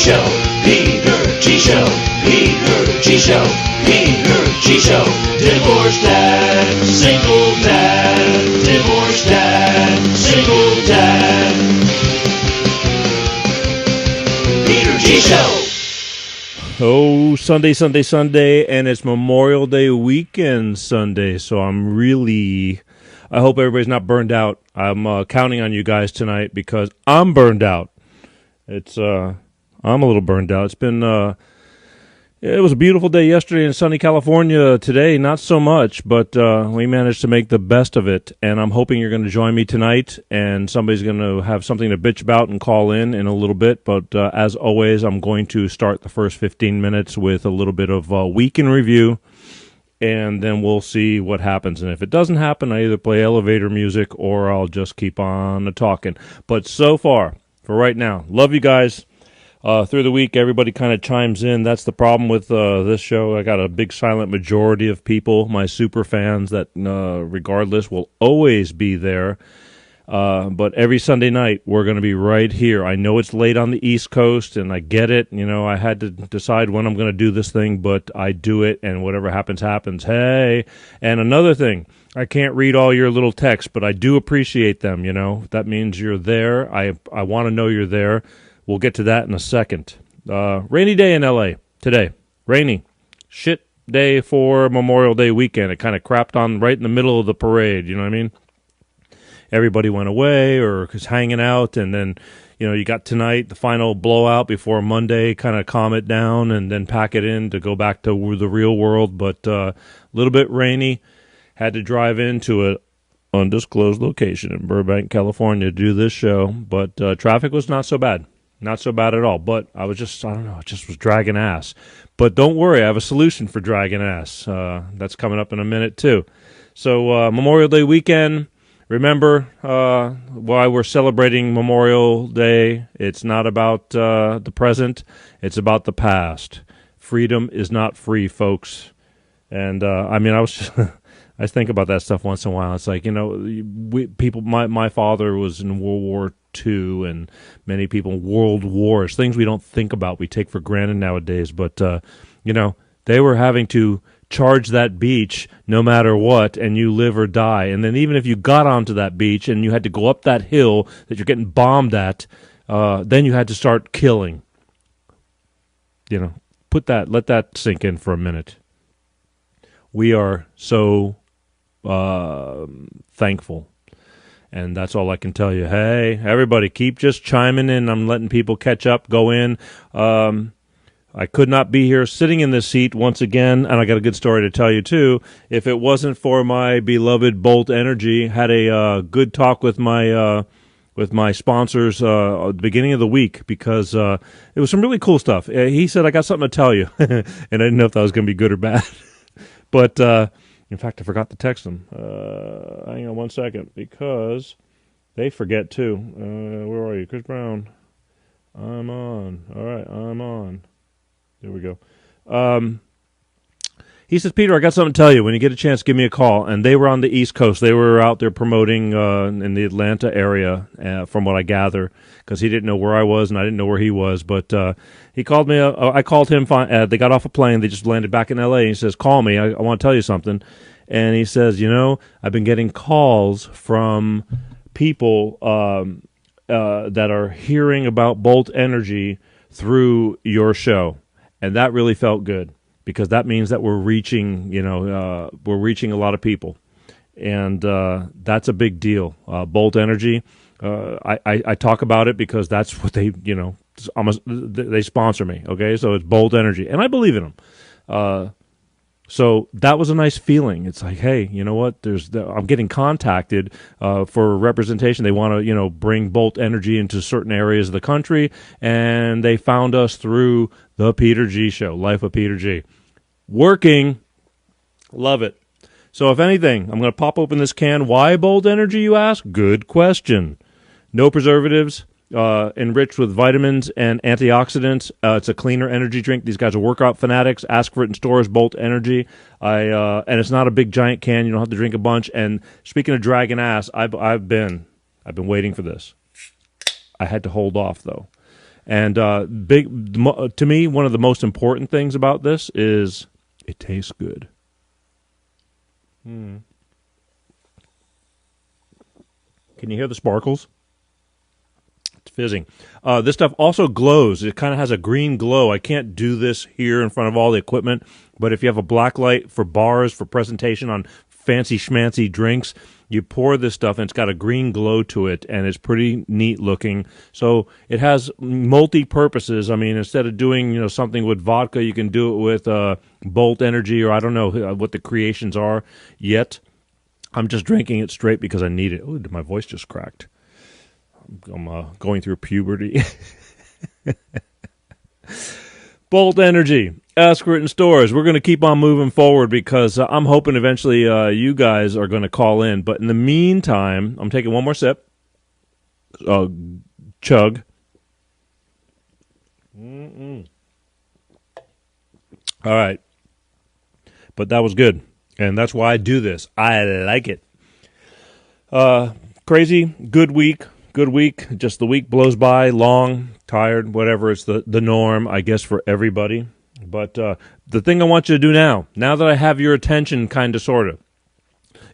Show. Peter G Show. Peter G Show. Peter G Show. Divorced dad, single dad. Divorced dad, single dad. Peter G Show. Oh, Sunday, and it's Memorial Day weekend Sunday, so I hope everybody's not burned out. I'm counting on you guys tonight because I'm burned out. I'm a little burned out. It was a beautiful day yesterday in sunny California. Today, not so much, but we managed to make the best of it, and I'm hoping you're going to join me tonight, and somebody's going to have something to bitch about and call in a little bit, but as always, I'm going to start the first 15 minutes with a little bit of week in review, and then we'll see what happens, and if it doesn't happen, I either play elevator music or I'll just keep on talking. But so far, for right now, love you guys. Through the week, everybody kind of chimes in. That's the problem with this show. I got a big silent majority of people, my super fans, that regardless will always be there. But every Sunday night, we're going to be right here. I know it's late on the East Coast, and I get it. You know, I had to decide when I'm going to do this thing, but I do it, and whatever happens, happens. Hey, and another thing, I can't read all your little texts, but I do appreciate them, you know. That means you're there. I want to know you're there. We'll get to that in a second. Rainy day in L.A. today. Rainy. Shit day for Memorial Day weekend. It kind of crapped on right in the middle of the parade, you know what I mean? Everybody went away or was hanging out, and then, you know, you got tonight, the final blowout before Monday, kind of calm it down and then pack it in to go back to the real world. But a little bit rainy. Had to drive into an undisclosed location in Burbank, California to do this show, but traffic was not so bad. Not so bad at all, but I was just, I don't know, it just was dragging ass. But don't worry, I have a solution for dragging ass. That's coming up in a minute, too. So Memorial Day weekend, remember why we're celebrating Memorial Day. It's not about the present, it's about the past. Freedom is not free, folks. And, I mean, I was just... I think about that stuff once in a while. It's like, you know, my father was in World War II, and many people in world wars, things we don't think about, we take for granted nowadays. But, you know, they were having to charge that beach no matter what, and you live or die. And then even if you got onto that beach and you had to go up that hill that you're getting bombed at, then you had to start killing. You know, let that sink in for a minute. We are so thankful, and that's all I can tell you. Hey, everybody, keep just chiming in. I'm letting people catch up, go in. I could not be here sitting in this seat once again, and I got a good story to tell you too. If it wasn't for my beloved Bolt Energy, had a good talk with my sponsors at the beginning of the week, because it was some really cool stuff. He said, I got something to tell you, and I didn't know if that was going to be good or bad. But, in fact, I forgot to text them. Hang on one second, because they forget, too. Where are you? Chris Brown. I'm on. All right, I'm on. There we go. He says, Peter, I got something to tell you. When you get a chance, give me a call. And they were on the East Coast. They were out there promoting in the Atlanta area, from what I gather, because he didn't know where I was and I didn't know where he was. But he called me. I called him. They got off a plane. They just landed back in L.A. And he says, call me. I want to tell you something. And he says, you know, I've been getting calls from people that are hearing about Bolt Energy through your show. And that really felt good, because that means that we're reaching, we're reaching a lot of people. And that's a big deal. Bolt Energy, I talk about it because that's what they, they sponsor me, okay? So it's Bolt Energy, and I believe in them. So that was a nice feeling. It's like, hey, you know what? I'm getting contacted for representation. They want to, bring Bolt Energy into certain areas of the country, and they found us through the Peter G Show, Life of Peter G. Working. Love it. So if anything, I'm going to pop open this can. Why Bolt Energy, you ask? Good question. No preservatives, enriched with vitamins and antioxidants. It's a cleaner energy drink. These guys are workout fanatics. Ask for it in stores, Bolt Energy. And it's not a big giant can. You don't have to drink a bunch. And speaking of dragging ass, I've been waiting for this. I had to hold off, though. And to me, one of the most important things about this is it tastes good. Can you hear the sparkles? It's fizzing. This stuff also glows. It kind of has a green glow. I can't do this here in front of all the equipment, but if you have a black light for bars, for presentation on fancy schmancy drinks, you pour this stuff and it's got a green glow to it, and it's pretty neat looking. So it has multi-purposes. I mean, instead of doing something with vodka, you can do it with Bolt Energy, or I don't know what the creations are yet. I'm just drinking it straight because I need it. Oh, my voice just cracked. I'm going through puberty. Bolt Energy. Ask for it in stores. We're going to keep on moving forward because I'm hoping eventually you guys are going to call in. But in the meantime, I'm taking one more sip. Chug. All right. But that was good. And that's why I do this. I like it. Crazy. Good week. Good week. Just the week blows by. Long. Tired. Whatever. It's the norm, I guess, for everybody. But the thing I want you to do now that I have your attention, kind of, sort of,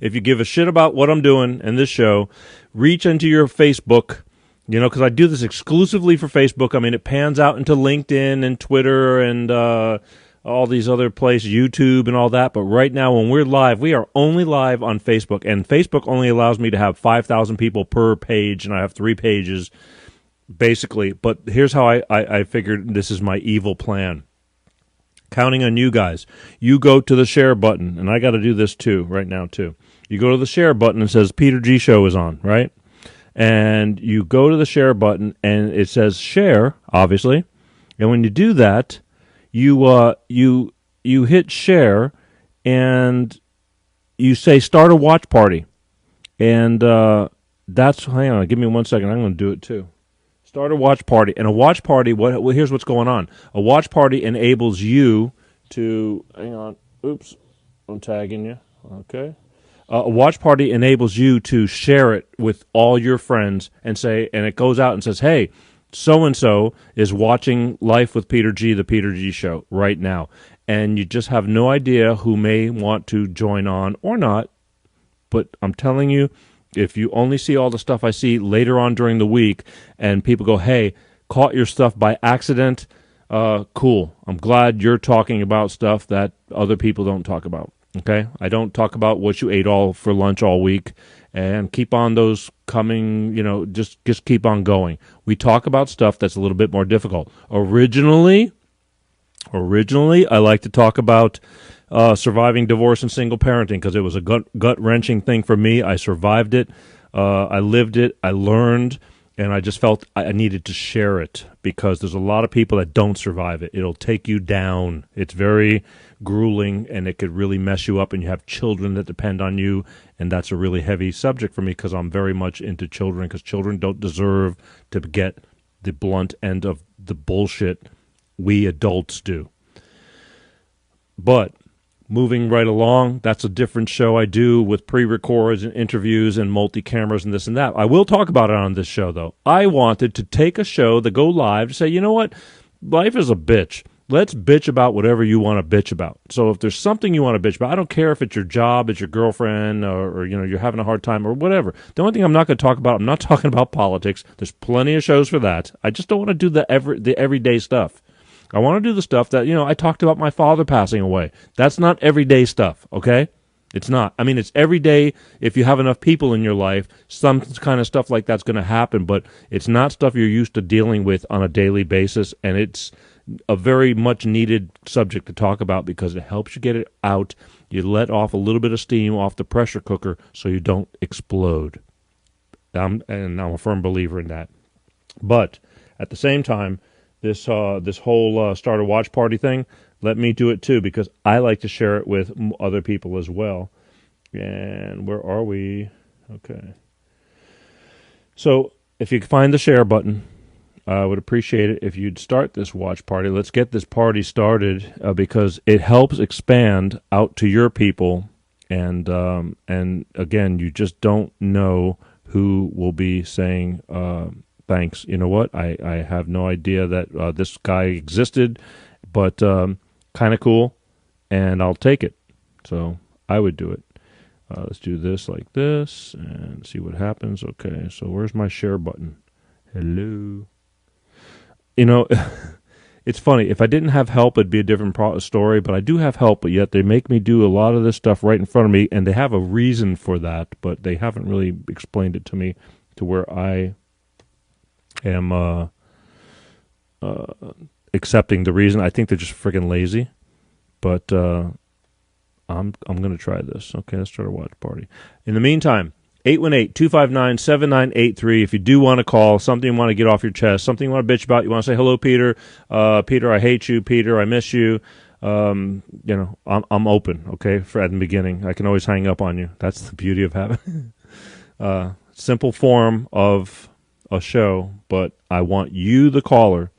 if you give a shit about what I'm doing in this show, reach into your Facebook, because I do this exclusively for Facebook. I mean, it pans out into LinkedIn and Twitter and all these other places, YouTube and all that. But right now, when we're live, we are only live on Facebook. And Facebook only allows me to have 5,000 people per page, and I have 3 pages, basically. But here's how I figured this is my evil plan. Counting on you guys. You go to the share button, and I got to do this too, right now too. You go to the share button and it says Peter G Show is on, right? And you go to the share button and it says share, obviously. And when you do that, you hit share and you say start a watch party. And hang on, give me 1 second. I'm going to do it too. Start a watch party. And a watch party, here's what's going on. A watch party enables you to, hang on, oops, I'm tagging you, okay. A watch party enables you to share it with all your friends and it goes out and says, hey, so-and-so is watching Life with Peter G, the Peter G Show, right now. And you just have no idea who may want to join on or not. But I'm telling you, if you only see all the stuff I see later on during the week and people go, hey, caught your stuff by accident, cool. I'm glad you're talking about stuff that other people don't talk about, okay? I don't talk about what you ate all for lunch all week, and keep on those coming, just keep on going. We talk about stuff that's a little bit more difficult. Originally, I like to talk about surviving divorce and single parenting because it was a gut-wrenching thing for me. I survived it. I lived it. I learned, and I just felt I needed to share it because there's a lot of people that don't survive it. It'll take you down. It's very grueling, and it could really mess you up, and you have children that depend on you, and that's a really heavy subject for me because I'm very much into children because children don't deserve to get the blunt end of the bullshit we adults do. But moving right along, that's a different show I do with pre-records and interviews and multi-cameras and this and that. I will talk about it on this show, though. I wanted to take a show that go live to say, you know what? Life is a bitch. Let's bitch about whatever you want to bitch about. So if there's something you want to bitch about, I don't care if it's your job, it's your girlfriend, or you're having a hard time or whatever. The only thing I'm not going to talk about, I'm not talking about politics. There's plenty of shows for that. I just don't want to do the everyday stuff. I want to do the stuff that, I talked about my father passing away. That's not everyday stuff, okay? It's not. I mean, it's everyday if you have enough people in your life, some kind of stuff like that's going to happen, but it's not stuff you're used to dealing with on a daily basis, and it's a very much needed subject to talk about because it helps you get it out. You let off a little bit of steam off the pressure cooker so you don't explode. And I'm a firm believer in that. But at the same time, this whole start a watch party thing, let me do it too because I like to share it with other people as well. And where are we? Okay. So if you find the share button, I would appreciate it if you'd start this watch party. Let's get this party started because it helps expand out to your people. And again, you just don't know who will be saying thanks. You know what? I have no idea that this guy existed, but kind of cool, and I'll take it. So I would do it. Let's do this like this and see what happens. Okay, so where's my share button? Hello. You know, it's funny. If I didn't have help, it'd be a different story, but I do have help, but yet they make me do a lot of this stuff right in front of me, and they have a reason for that, but they haven't really explained it to me to where I am accepting the reason. I think they're just freaking lazy, but I'm going to try this. Okay, let's start a watch party. In the meantime, 818-259-7983. If you do want to call, something you want to get off your chest, something you want to bitch about, you want to say, hello, Peter. Peter, I hate you. Peter, I miss you. You know, I'm open, okay, at the beginning. I can always hang up on you. That's the beauty of having simple form of a show, but I want you, the caller,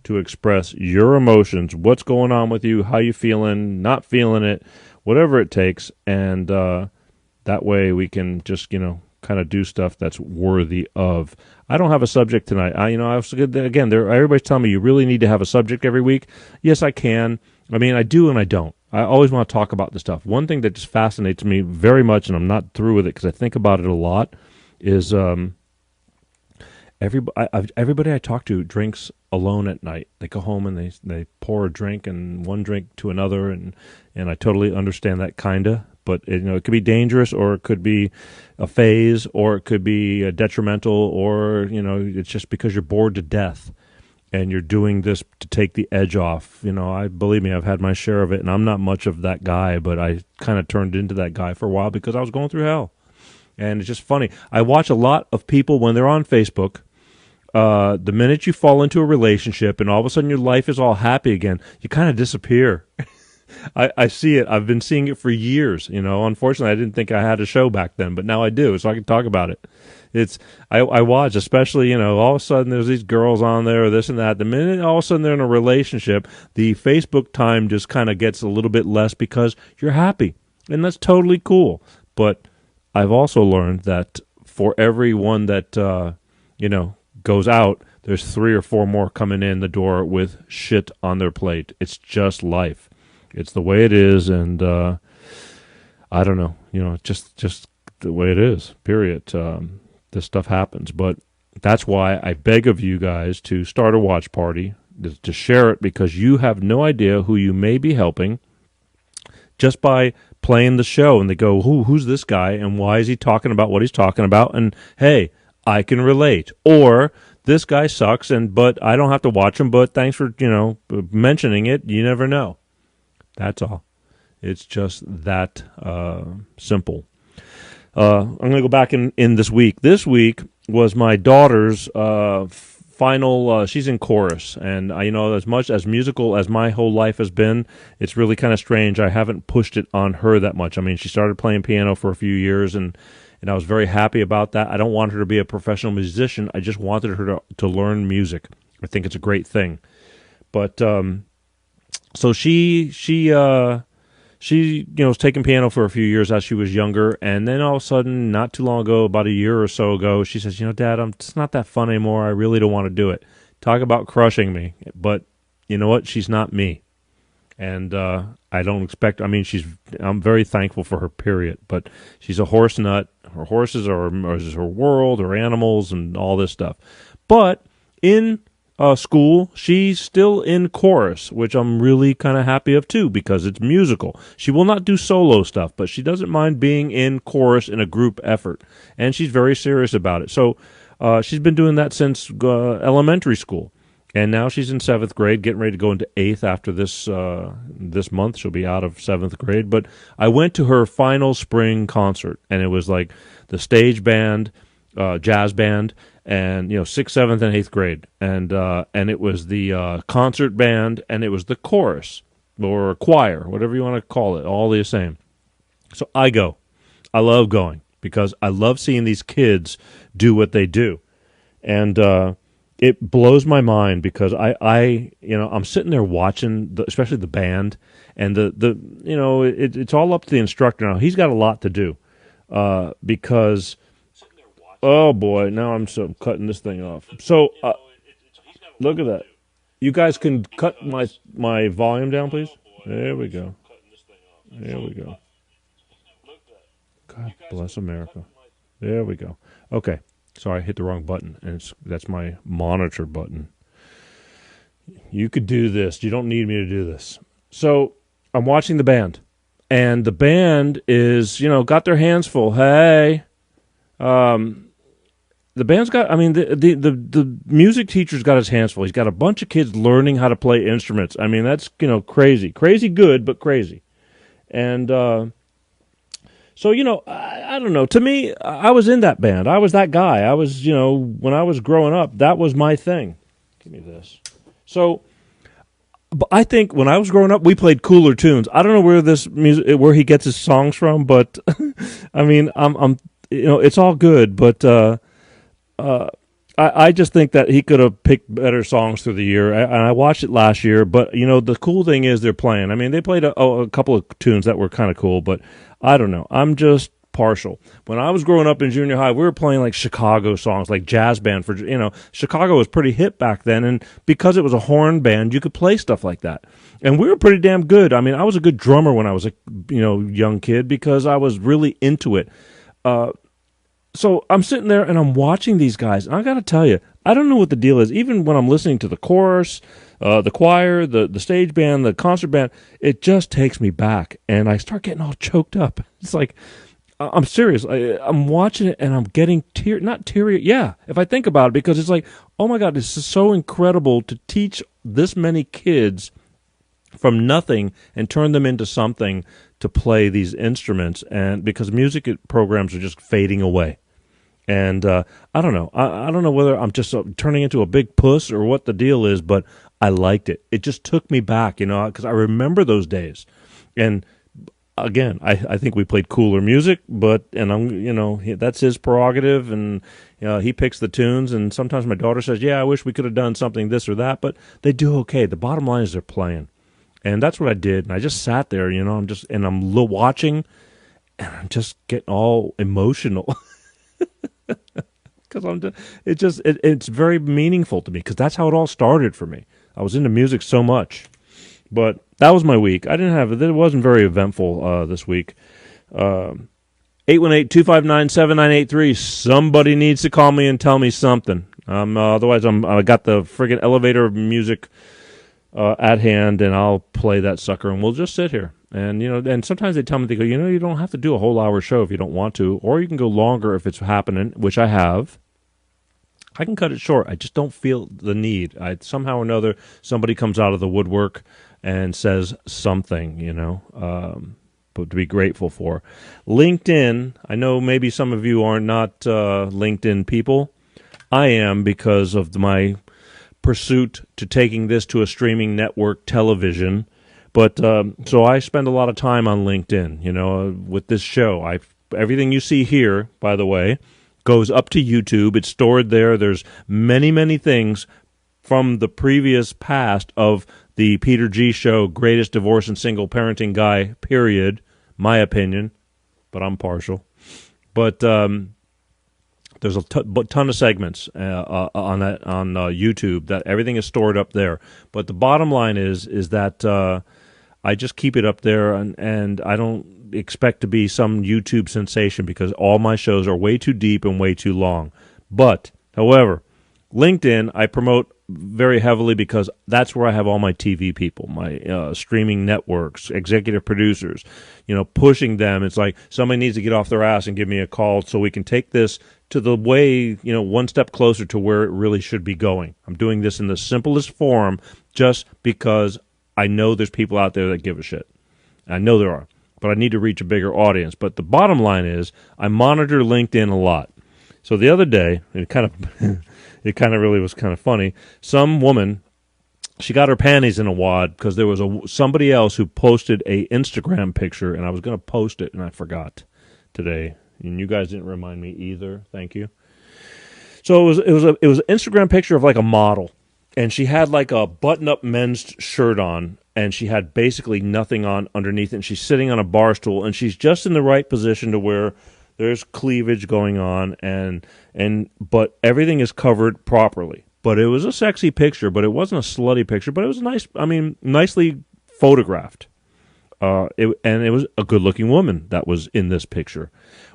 to express your emotions, what's going on with you, how you feeling, not feeling it, whatever it takes, and that way we can just, you know, kind of do stuff that's worthy of. I don't have a subject tonight. Everybody's telling me you really need to have a subject every week. Yes, I can. I mean, I do and I don't. I always want to talk about this stuff. One thing that just fascinates me very much, and I'm not through with it because I think about it a lot, is everybody I talk to drinks alone at night. They go home and they pour a drink and one drink to another, and I totally understand that kinda. But it could be dangerous, or it could be a phase, or it could be detrimental, or it's just because you're bored to death and you're doing this to take the edge off. Believe me, I've had my share of it, and I'm not much of that guy, but I kind of turned into that guy for a while because I was going through hell. And it's just funny. I watch a lot of people when they're on Facebook. The minute you fall into a relationship and all of a sudden your life is all happy again, you kind of disappear. I see it. I've been seeing it for years. Unfortunately, I didn't think I had a show back then, but now I do, so I can talk about it. I watch, especially, all of a sudden there's these girls on there, this and that. The minute all of a sudden they're in a relationship, the Facebook time just kind of gets a little bit less because you're happy, and that's totally cool. But I've also learned that for every one that, goes out, there's 3 or 4 more coming in the door with shit on their plate. It's just life. It's the way it is, and I don't know, just the way it is, period. This stuff happens, but that's why I beg of you guys to start a watch party, to share it, because you have no idea who you may be helping just by playing the show, and they go, who's this guy, and why is he talking about what he's talking about, and hey, I can relate, or this guy sucks, but I don't have to watch him, but thanks for, mentioning it, you never know. That's all. It's just that simple. I'm going to go back in this week. This week was my daughter's final, she's in chorus, and as much as musical as my whole life has been, it's really kind of strange. I haven't pushed it on her that much. I mean, she started playing piano for a few years, and I was very happy about that. I don't want her to be a professional musician. I just wanted her to learn music. I think it's a great thing. But so she was taking piano for a few years as she was younger, and then all of a sudden, not too long ago, about a year or so ago, she says, Dad, it's not that fun anymore. I really don't want to do it. Talk about crushing me. But you know what? She's not me. And I don't expect, I'm very thankful for her, period. But she's a horse nut. Her horses are her world, her animals, and all this stuff. But in school, she's still in chorus, which I'm really kind of happy of too, because it's musical. She will not do solo stuff, but she doesn't mind being in chorus in a group effort, and she's very serious about it. So she's been doing that since elementary school, and now she's in 7th grade, getting ready to go into 8th after this month. She'll be out of 7th grade. But I went to her final spring concert, and it was like the stage band, jazz band, and 6th, 7th, and 8th grade, and it was the concert band, and it was the chorus or choir, whatever you want to call it, all the same. So I go. I love going because I love seeing these kids do what they do, and it blows my mind because I'm sitting there watching, especially the band, and it's all up to the instructor now. He's got a lot to do because. Oh boy, now I'm cutting this thing off. So look at that. You guys can cut my volume down, please. There we go. There we go. God bless America. There we go. Okay. Sorry, I hit the wrong button, and that's my monitor button. You could do this. You don't need me to do this. So I'm watching the band, and the band is, got their hands full. Hey, the band's got. I mean, the music teacher's got his hands full. He's got a bunch of kids learning how to play instruments. I mean, that's crazy good, but crazy, and. So, I don't know. To me, I was in that band. I was that guy. I was, when I was growing up, that was my thing. Give me this. So, but I think when I was growing up, we played cooler tunes. I don't know where this music, where he gets his songs from, but I mean, I'm, it's all good. But I just think that he could have picked better songs through the year. And I watched it last year, but the cool thing is they're playing. I mean, they played a couple of tunes that were kind of cool, but I don't know. I'm just partial. When I was growing up in junior high, we were playing like Chicago songs, like jazz band for, Chicago was pretty hip back then. And because it was a horn band, you could play stuff like that. And we were pretty damn good. I mean, I was a good drummer when I was a, young kid because I was really into it. So I'm sitting there and I'm watching these guys, and I got to tell you, I don't know what the deal is. Even when I'm listening to the chorus, the choir, the stage band, the concert band, it just takes me back, and I start getting all choked up. It's like, I'm serious. I'm watching it, and I'm getting not teary. Yeah, if I think about it, because it's like, oh my God, this is so incredible to teach this many kids from nothing and turn them into something to play these instruments, and because music programs are just fading away. And I don't know. I don't know whether I'm just turning into a big puss or what the deal is, but I liked it. It just took me back, because I remember those days. And again, I think we played cooler music, and I'm, that's his prerogative, and he picks the tunes. And sometimes my daughter says, "Yeah, I wish we could have done something this or that," but they do okay. The bottom line is they're playing, and that's what I did. And I just sat there, I'm watching, and I'm just getting all emotional. Because it's very meaningful to me, because that's how it all started for me. I was into music so much, but that was my week. It wasn't very eventful this week. 818-259-7983. Somebody needs to call me and tell me something. Otherwise, I got the friggin' elevator music at hand, and I'll play that sucker, and we'll just sit here. And, and sometimes they tell me, they go, you don't have to do a whole hour show if you don't want to, or you can go longer if it's happening, which I have. I can cut it short. I just don't feel the need. Somehow or another, somebody comes out of the woodwork and says something, but to be grateful for. LinkedIn, I know maybe some of you are not LinkedIn people. I am, because of my pursuit to taking this to a streaming network television. But so I spend a lot of time on LinkedIn, with this show. Everything you see here, by the way, goes up to YouTube. It's stored there. There's many, many things from the previous past of the Peter G. Show, greatest divorce and single parenting guy, period, my opinion, but I'm partial. But there's a ton of segments on YouTube that everything is stored up there. But the bottom line is that I just keep it up there, and I don't expect to be some YouTube sensation, because all my shows are way too deep and way too long. But, however, LinkedIn I promote very heavily, because that's where I have all my TV people, my streaming networks, executive producers, pushing them. It's like somebody needs to get off their ass and give me a call so we can take this to the way, one step closer to where it really should be going. I'm doing this in the simplest form just because I know there's people out there that give a shit. I know there are, but I need to reach a bigger audience. But the bottom line is I monitor LinkedIn a lot. So the other day, it kind of really was kind of funny. Some woman, she got her panties in a wad because there was somebody else who posted a Instagram picture, and I was going to post it, and I forgot today. And you guys didn't remind me either. Thank you. So it was an Instagram picture of like a model. And she had like a button-up men's shirt on, and she had basically nothing on underneath it. And she's sitting on a bar stool, and she's just in the right position to where There's cleavage going on, but everything is covered properly. But it was a sexy picture, but it wasn't a slutty picture. But it was nicely photographed. It was a good-looking woman that was in this picture.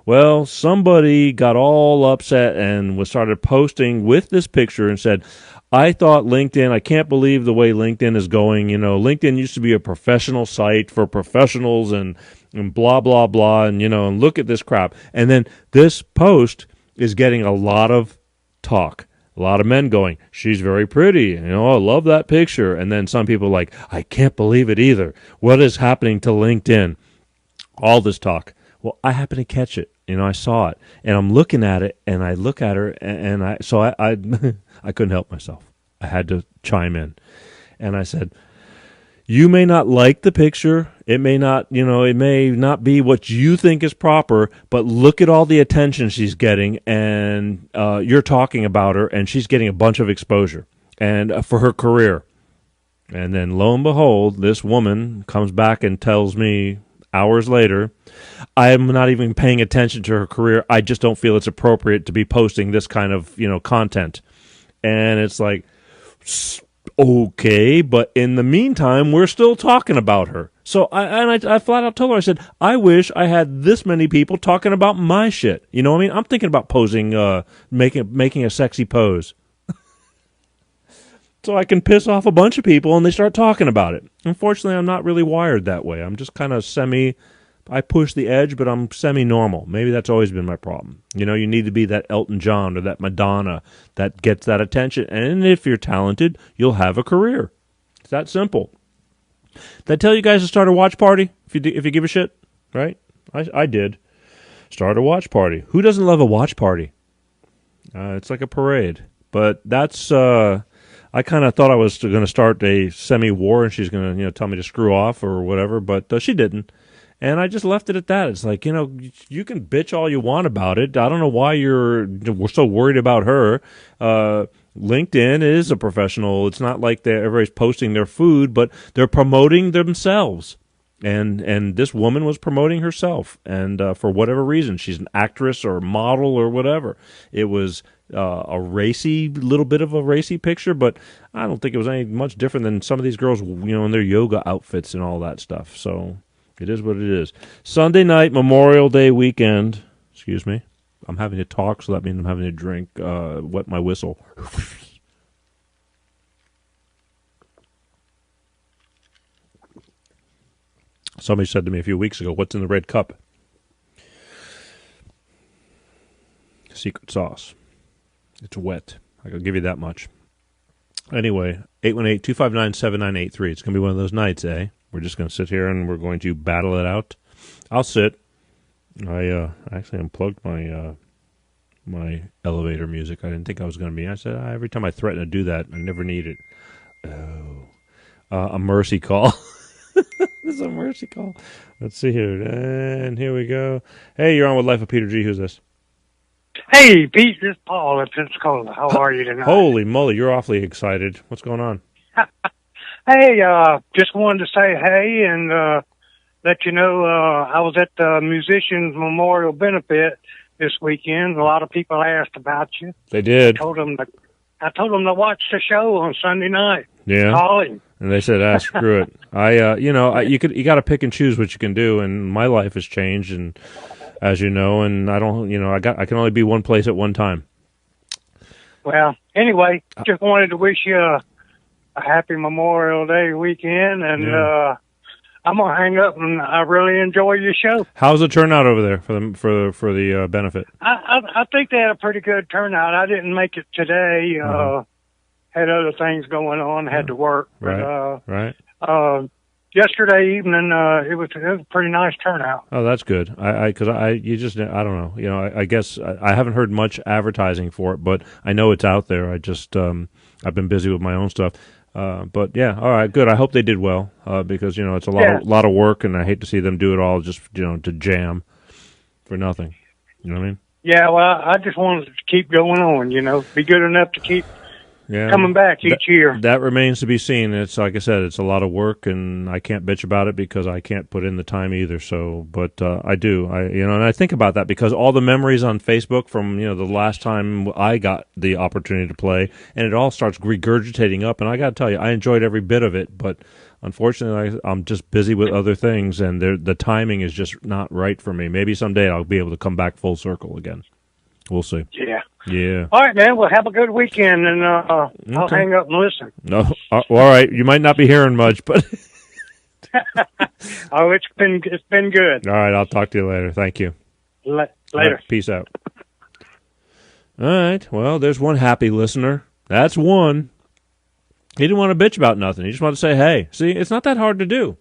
Well, somebody got all upset and started posting with this picture and said, I thought LinkedIn, I can't believe the way LinkedIn is going. LinkedIn used to be a professional site for professionals and blah, blah, blah, and look at this crap. And then this post is getting a lot of talk. A lot of men going, she's very pretty. I love that picture. And then some people like, I can't believe it either. What is happening to LinkedIn? All this talk. Well, I happen to catch it. I saw it, and I'm looking at it, and I look at her, and I I couldn't help myself. I had to chime in, and I said, you may not like the picture. It may not, it may not be what you think is proper, but look at all the attention she's getting, and you're talking about her, and she's getting a bunch of exposure and for her career. And then lo and behold, this woman comes back and tells me hours later, I'm not even paying attention to her career. I just don't feel it's appropriate to be posting this kind of, content. And it's like, okay, but in the meantime, we're still talking about her. So I flat out told her, I said, I wish I had this many people talking about my shit. You know what I mean? I'm thinking about posing, making a sexy pose. So I can piss off a bunch of people and they start talking about it. Unfortunately, I'm not really wired that way. I'm just kind of I push the edge, but I'm semi-normal. Maybe that's always been my problem. You need to be that Elton John or that Madonna that gets that attention. And if you're talented, you'll have a career. It's that simple. Did I tell you guys to start a watch party? If you give a shit, right? I did. Start a watch party. Who doesn't love a watch party? It's like a parade. But that's... I kind of thought I was going to start a semi-war and she's going to, tell me to screw off or whatever, but she didn't. And I just left it at that. It's like, you can bitch all you want about it. I don't know why we're so worried about her. LinkedIn is a professional. It's not like everybody's posting their food, but they're promoting themselves. And this woman was promoting herself. And for whatever reason, she's an actress or model or whatever. It was little bit of a racy picture, but I don't think it was any much different than some of these girls, in their yoga outfits and all that stuff. So it is what it is. Sunday night, Memorial Day weekend. Excuse me. I'm having to talk, so that means I'm having to drink, wet my whistle. Somebody said to me a few weeks ago, what's in the red cup? Secret sauce. It's wet. I can give you that much. Anyway, 818-259-7983. It's going to be one of those nights, eh? We're just going to sit here and we're going to battle it out. I'll sit. I actually unplugged my elevator music. I didn't think I was going to be. I said, every time I threaten to do that, I never need it. Oh. A mercy call. This is a mercy call. Let's see here. And here we go. Hey, you're on with Life of Peter G. Who's this? Hey, Pete, this is Paul at Pensacola. How are you tonight? Holy moly, you're awfully excited. What's going on? Hey, just wanted to say hey and let you know I was at the Musicians Memorial Benefit this weekend. A lot of people asked about you. They did. I told them to watch the show on Sunday night. Yeah. Call him. And they said, screw it. You got to pick and choose what you can do, and my life has changed, and as you know, and I don't, I can only be one place at one time. Well, anyway, just wanted to wish you a happy Memorial Day weekend, and I'm gonna hang up. And I really enjoy your show. How's the turnout over there for the benefit? I think they had a pretty good turnout. I didn't make it today. Had other things going on. Had to work. Right. But, Right. Yesterday evening, it was a pretty nice turnout. Oh, that's good. I don't know. I guess I haven't heard much advertising for it, but I know it's out there. I just, I've been busy with my own stuff. But yeah, all right, good. I hope they did well, because, it's a lot of work, and I hate to see them do it all just, to jam for nothing. You know what I mean? Yeah, well, I just wanted to keep going on, be good enough to keep coming back each year. That remains to be seen. It's like I said, it's a lot of work, and I can't bitch about it because I can't put in the time either. So, but I do. And I think about that because all the memories on Facebook from the last time I got the opportunity to play, and it all starts regurgitating up. And I got to tell you, I enjoyed every bit of it, but unfortunately, I'm just busy with other things, and the timing is just not right for me. Maybe someday I'll be able to come back full circle again. We'll see. Yeah. Yeah. All right, man. Well, have a good weekend, and I'll hang up and listen. No. All right. You might not be hearing much, but Oh, it's been good. all right. I'll talk to you later. Thank you. Later. All right, peace out. All right. Well, there's one happy listener. That's one. He didn't want to bitch about nothing. He just wanted to say, hey. See, it's not that hard to do.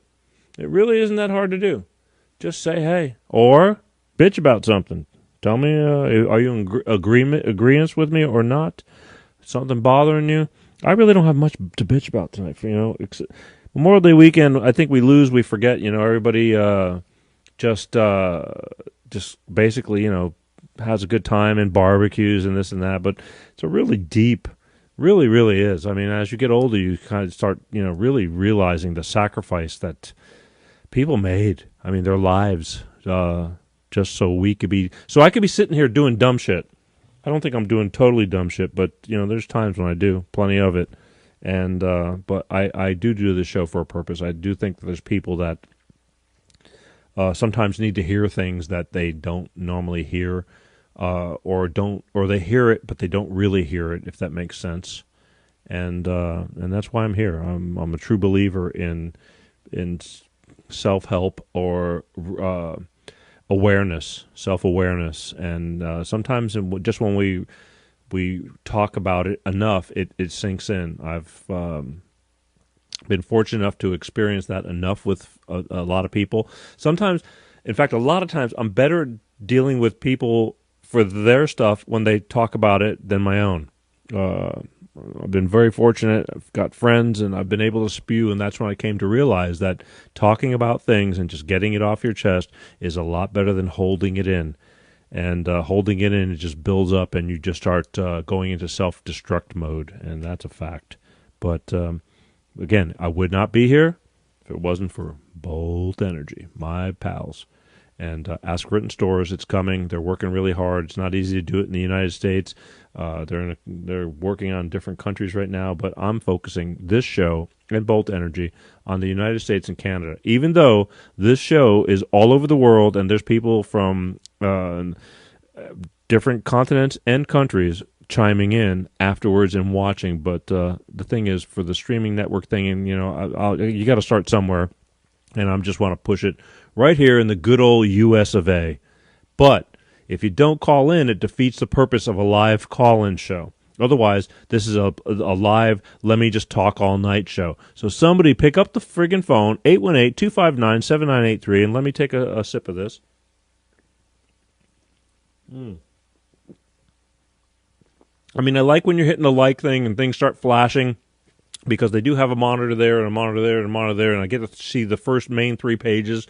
It really isn't that hard to do. Just say, hey. Or bitch about something. Tell me, are you in agreement with me or not? Something bothering you? I really don't have much to bitch about tonight. Memorial Day weekend, I think we forget. Everybody just basically, has a good time and barbecues and this and that. But it's a really deep, really, really is. I mean, as you get older, you kind of start, really realizing the sacrifice that people made. I mean, their lives. Just so I could be sitting here doing dumb shit. I don't think I'm doing totally dumb shit, but there's times when I do, plenty of it. And but I do this show for a purpose. I do think that there's people that sometimes need to hear things that they don't normally hear, or they hear it but they don't really hear it, if that makes sense. And that's why I'm here. I'm a true believer in self-help or self-awareness, and sometimes just when we talk about it enough, it sinks in. I've been fortunate enough to experience that enough with a lot of people. Sometimes, in fact, a lot of times, I'm better dealing with people for their stuff when they talk about it than my own. I've been very fortunate. I've got friends, and I've been able to spew, and that's when I came to realize that talking about things and just getting it off your chest is a lot better than holding it in. And holding it in, it just builds up, and you just start going into self-destruct mode, and that's a fact. But, again, I would not be here if it wasn't for Bolt Energy, my pals. And Ask Written Stores, it's coming. They're working really hard. It's not easy to do it in the United States. They're working on different countries right now, but I'm focusing this show and Bolt Energy on the United States and Canada. Even though this show is all over the world and there's people from different continents and countries chiming in afterwards and watching, but the thing is, for the streaming network thing, and you got to start somewhere, and I just want to push it right here in the good old U.S. of A. But if you don't call in, it defeats the purpose of a live call-in show. Otherwise, this is a live, let me just talk all night show. So somebody pick up the friggin' phone, 818-259-7983, and let me take a sip of this. I mean, I like when you're hitting the like thing and things start flashing, because they do have a monitor there and a monitor there and a monitor there, and I get to see the first main 3 pages.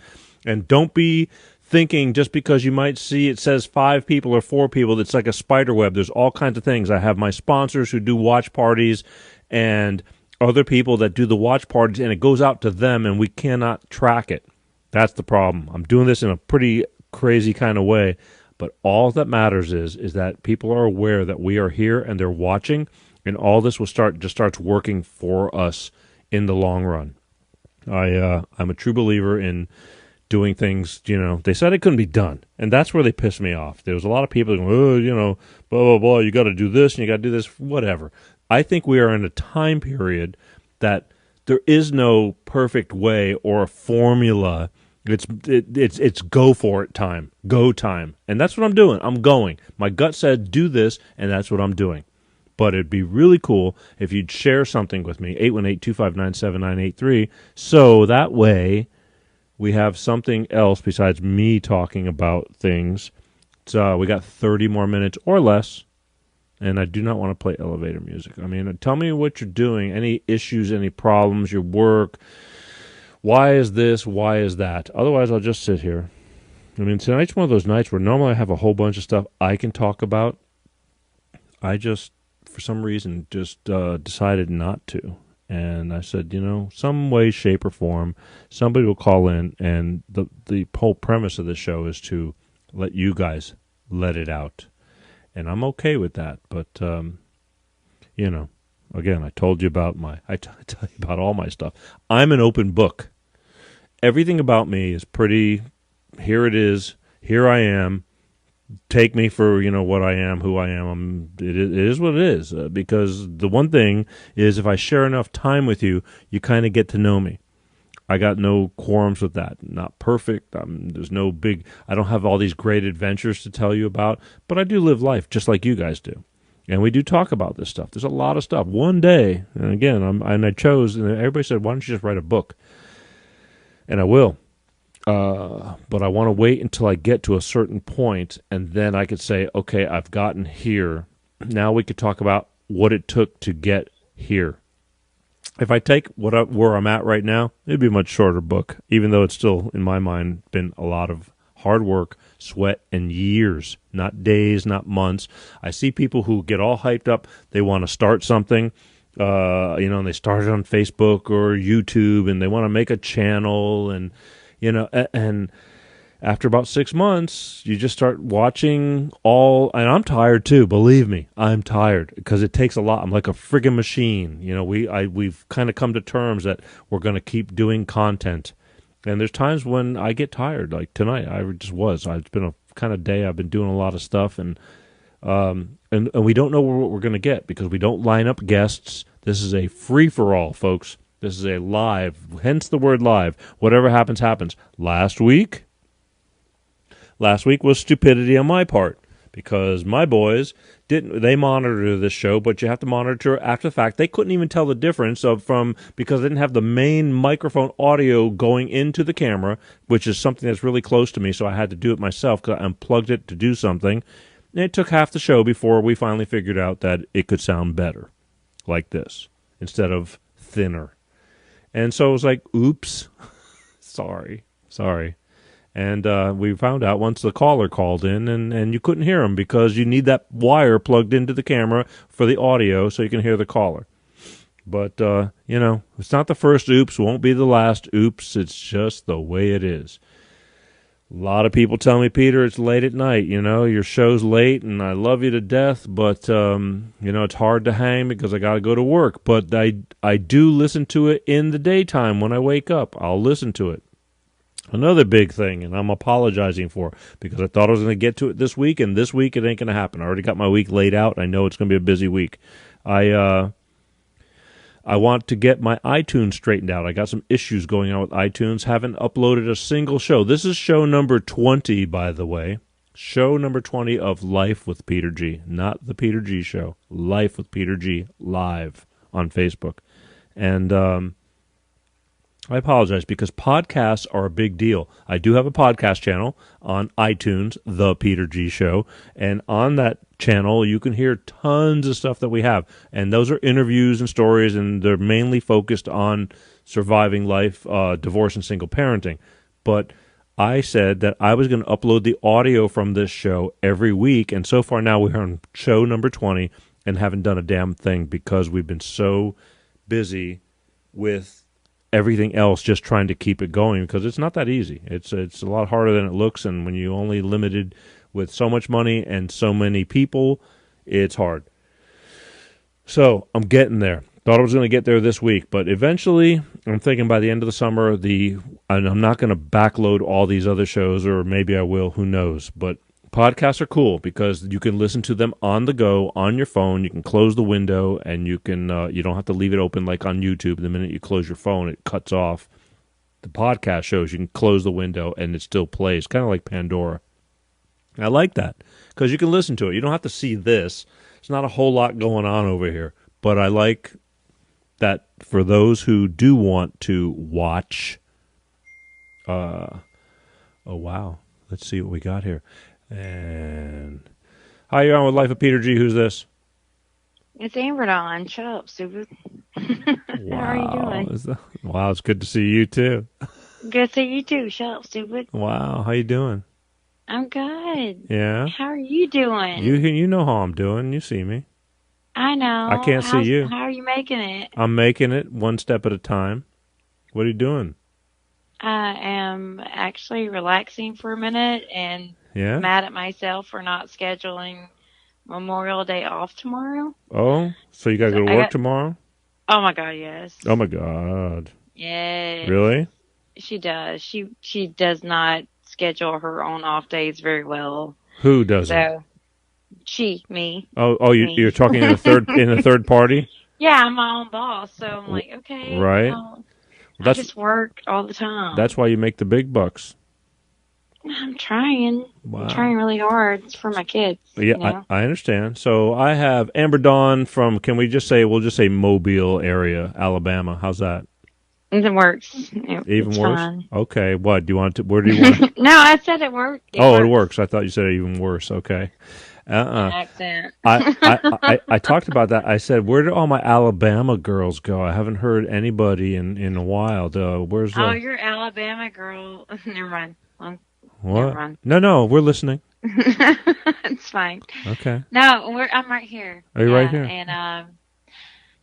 And don't be thinking just because you might see it says 5 people or 4 people, it's like a spider web. There's all kinds of things. I have my sponsors who do watch parties and other people that do the watch parties, and it goes out to them, and we cannot track it. That's the problem. I'm doing this in a pretty crazy kind of way, but all that matters is that people are aware that we are here and they're watching, and all this will starts working for us in the long run. I'm a true believer in doing things, they said it couldn't be done. And that's where they pissed me off. There was a lot of people going, blah, blah, blah, you got to do this and you got to do this, whatever. I think we are in a time period that there is no perfect way or a formula. It's go for it time, go time. And that's what I'm doing. I'm going. My gut said do this, and that's what I'm doing. But it'd be really cool if you'd share something with me, 818-259-7983, so that way we have something else besides me talking about things. So we got 30 more minutes or less, and I do not want to play elevator music. I mean, tell me what you're doing, any issues, any problems, your work. Why is this? Why is that? Otherwise, I'll just sit here. I mean, tonight's one of those nights where normally I have a whole bunch of stuff I can talk about. I just for some reason, just decided not to. And I said, some way, shape, or form, somebody will call in, and the whole premise of this show is to let you guys let it out. And I'm okay with that. But, again, I told you about I tell you about all my stuff. I'm an open book. Everything about me is pretty, here it is, here I am. Take me for, what I am, who I am. It is what it is. Because the one thing is, if I share enough time with you, you kind of get to know me. I got no qualms with that. Not perfect. There's no big, I don't have all these great adventures to tell you about, but I do live life just like you guys do. And we do talk about this stuff. There's a lot of stuff. One day, and again, I chose, and everybody said, why don't you just write a book? And I will. But I want to wait until I get to a certain point, and then I could say, okay, I've gotten here. Now we could talk about what it took to get here. If I take where I'm at right now, it'd be a much shorter book, even though it's still, in my mind, been a lot of hard work, sweat, and years, not days, not months. I see people who get all hyped up. They want to start something. And they start it on Facebook or YouTube, and they want to make a channel, and and after about 6 months, you just start watching and I'm tired too, believe me, I'm tired, because it takes a lot. I'm like a friggin' machine. We've kind of come to terms that we're going to keep doing content, and there's times when I get tired, like tonight, it's been a kind of day. I've been doing a lot of stuff, and we don't know what we're going to get, because we don't line up guests. This is a free-for-all, folks. This is a live, hence the word live. Whatever happens, happens. Last week was stupidity on my part, because my boys they monitor this show, but you have to monitor after the fact. They couldn't even tell the difference because they didn't have the main microphone audio going into the camera, which is something that's really close to me, so I had to do it myself because I unplugged it to do something. And it took half the show before we finally figured out that it could sound better like this instead of thinner. And so it was like, oops, sorry. And we found out once the caller called in, and you couldn't hear him because you need that wire plugged into the camera for the audio so you can hear the caller. But, it's not the first oops, won't be the last oops. It's just the way it is. A lot of people tell me, Peter, it's late at night, your show's late, and I love you to death, but, it's hard to hang because I got to go to work. But I do listen to it in the daytime when I wake up. I'll listen to it. Another big thing, and I'm apologizing for, because I thought I was going to get to it this week, and this week it ain't going to happen. I already got my week laid out. I know it's going to be a busy week. I want to get my iTunes straightened out. I got some issues going on with iTunes. Haven't uploaded a single show. This is show number 20, by the way. Show number 20 of Life with Peter G. Not the Peter G Show. Life with Peter G. live on Facebook. And I apologize, because podcasts are a big deal. I do have a podcast channel on iTunes, The Peter G Show, and on that channel you can hear tons of stuff that we have, and those are interviews and stories, and they're mainly focused on surviving life, divorce, and single parenting. But I said that I was going to upload the audio from this show every week, and so far now we're on show number 20 and haven't done a damn thing because we've been so busy with everything else, just trying to keep it going, because it's not that easy. It's a lot harder than it looks, and when you only limited with so much money and so many people, it's hard. So I'm getting there. Thought I was going to get there this week, but eventually I'm thinking by the end of the summer, and I'm not going to backload all these other shows, or maybe I will, who knows. But podcasts are cool because you can listen to them on the go, on your phone. You can close the window, and you don't have to leave it open like on YouTube. The minute you close your phone, it cuts off. The podcast shows you can close the window, and it still plays, kind of like Pandora. I like that because you can listen to it. You don't have to see this. There's not a whole lot going on over here, but I like that for those who do want to watch. Oh, wow. Let's see what we got here. And hi, you're on with Life of Peter G. Who's this? It's Amber Dawn. Shut up, stupid. Wow. How are you doing? Wow, it's good to see you too. Good to see you too. Shut up, stupid. Wow, how you doing? I'm good. Yeah. How are you doing? You know how I'm doing. You see me. I know. I can't see you. How are you making it? I'm making it one step at a time. What are you doing? I am actually relaxing for a minute and Yeah? mad at myself for not scheduling Memorial Day off tomorrow. Oh, so you got to So go to I work got, tomorrow? oh my God, yes. Oh, my God. Yes, Really? she does. She does not schedule her own off days very well. Who doesn't? So me, Oh, you're me. talking in a third party? Yeah, I'm my own boss, so I'm W- like, okay, Right? well, I That's just work all the time. that's why you make the big bucks. I'm trying. I'm Wow. trying really hard. It's for my kids, Yeah, you know. I understand. So I have Amber Dawn from, can we just say, we'll just say Mobile area, Alabama. How's that? It works. Even It's worse? fine. Okay. What do you want to? Where do you want? No, I said it worked. It Oh, it works. works. I thought you said even worse. Okay. My Uh-uh. accent. I talked about that. I said, where did all my Alabama girls go? I haven't heard anybody in a while. Where's Oh, the you're Alabama girl. Never mind. Never what? mind. No, we're listening. It's fine. Okay. No, I'm right here. Are you right here? And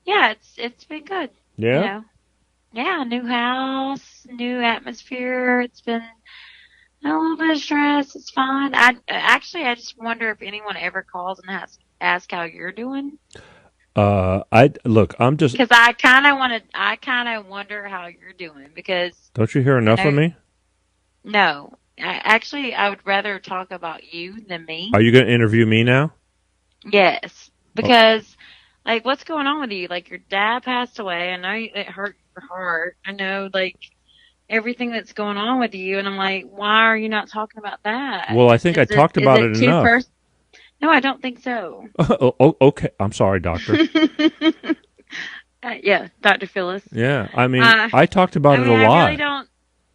yeah, it's been good. You Yeah. know. Yeah, new house, new atmosphere. It's been a little bit of stress. It's fine. I just wonder if anyone ever calls and ask how you're doing. I look. I'm just. Because I kind of wonder how you're doing because Don't you hear I enough of know, me? no, I would rather talk about you than Are me. you going to interview me now? Yes, Oh, because like, what's going on with you? Like, your dad passed away. I know it hurt your heart. I know, like, everything that's going on with you, and I'm like, why are you not talking about that? well, I think I Is it talked is about it it too enough. personal? No, I don't think so. Okay. I'm sorry, doctor. Yeah, Dr. Phyllis. Yeah. I mean, Uh, I talked about I it mean, a I really lot. don't.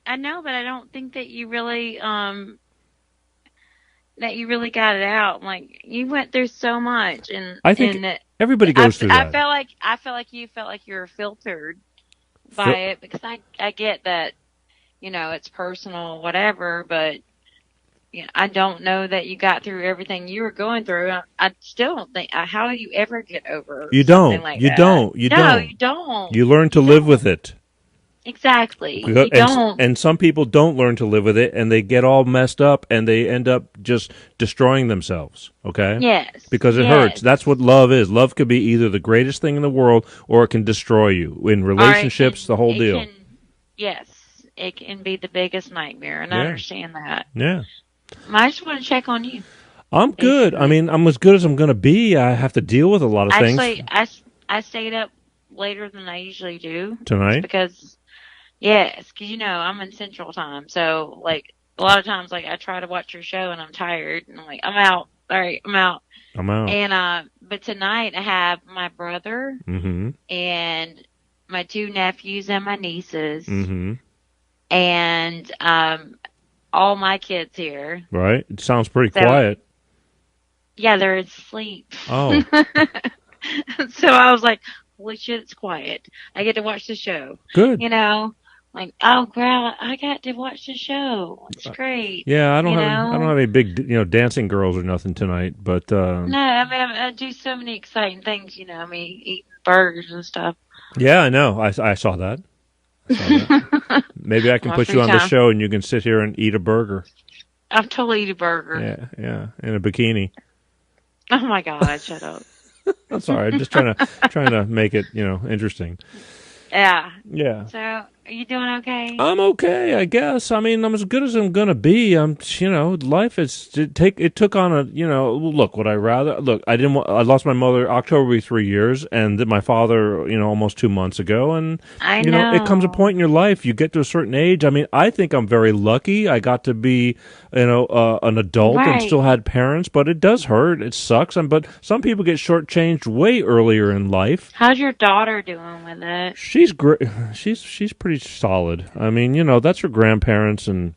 I know, but I don't think that you really got it out. Like, you went through so much, and I think everybody goes through I that. felt like you felt like you were filtered by Phil, it because I get that, it's personal, whatever, but I don't know that you got through everything you were going through. I still don't think how do you ever get over you something don't. like You that? don't. You No, don't. you don't. You learn to You live with don't. it. Exactly. You don't. And some people don't learn to live with it, and they get all messed up, and they end up just destroying themselves. Okay, Yes. because it hurts. Yes. That's what love is. Love could be either the greatest thing in the world, or it can destroy you. In Or relationships, the whole deal. yes, it can be the biggest nightmare, and I Yeah, understand that. yeah. I just want to check on you, I'm good. I basically. mean, I'm as good as I'm going to be. I have to deal with a lot of things Actually, I stayed up later than I usually do, just tonight. because, yes, because I'm in Central Time, so like a lot of times, like I try to watch your show and I'm tired, and I'm like, I'm out. All right, I'm out. I'm out. And but tonight I have my brother Mm-hmm. and my two nephews and my nieces Mm-hmm. and all my kids here. Right. It sounds pretty So quiet. yeah, they're asleep. Oh, So I was like, holy shit, it's quiet. I get to watch the show. good. You know, like, oh, girl, I got to watch the show. It's great. Yeah, You I don't know? have any big, dancing girls or nothing tonight, but No, I mean, I do so many exciting things, I mean, eating burgers and stuff. yeah, I know. I saw that. I saw that. Maybe I can My put free you on the time. show and you can sit here and eat a burger. I've totally eat a burger. Yeah, yeah, in a bikini. Oh my God, shut up. That's all right. Just trying to make it, interesting. Yeah. Yeah. So, are you doing okay? I'm okay, I guess. I mean, I'm as good as I'm gonna be. Life it took on a, look, would I rather, look, I lost my mother, October will be 3 years, and then my father, almost 2 months ago, and, I it comes a know. point in your life, you get to a certain age. I mean, I think I'm very lucky. I got to be, an adult and still Right. had parents, but it does hurt. It sucks. But some people get shortchanged way earlier in life. How's your daughter doing with it? She's great. She's pretty solid. I mean, that's her grandparents, and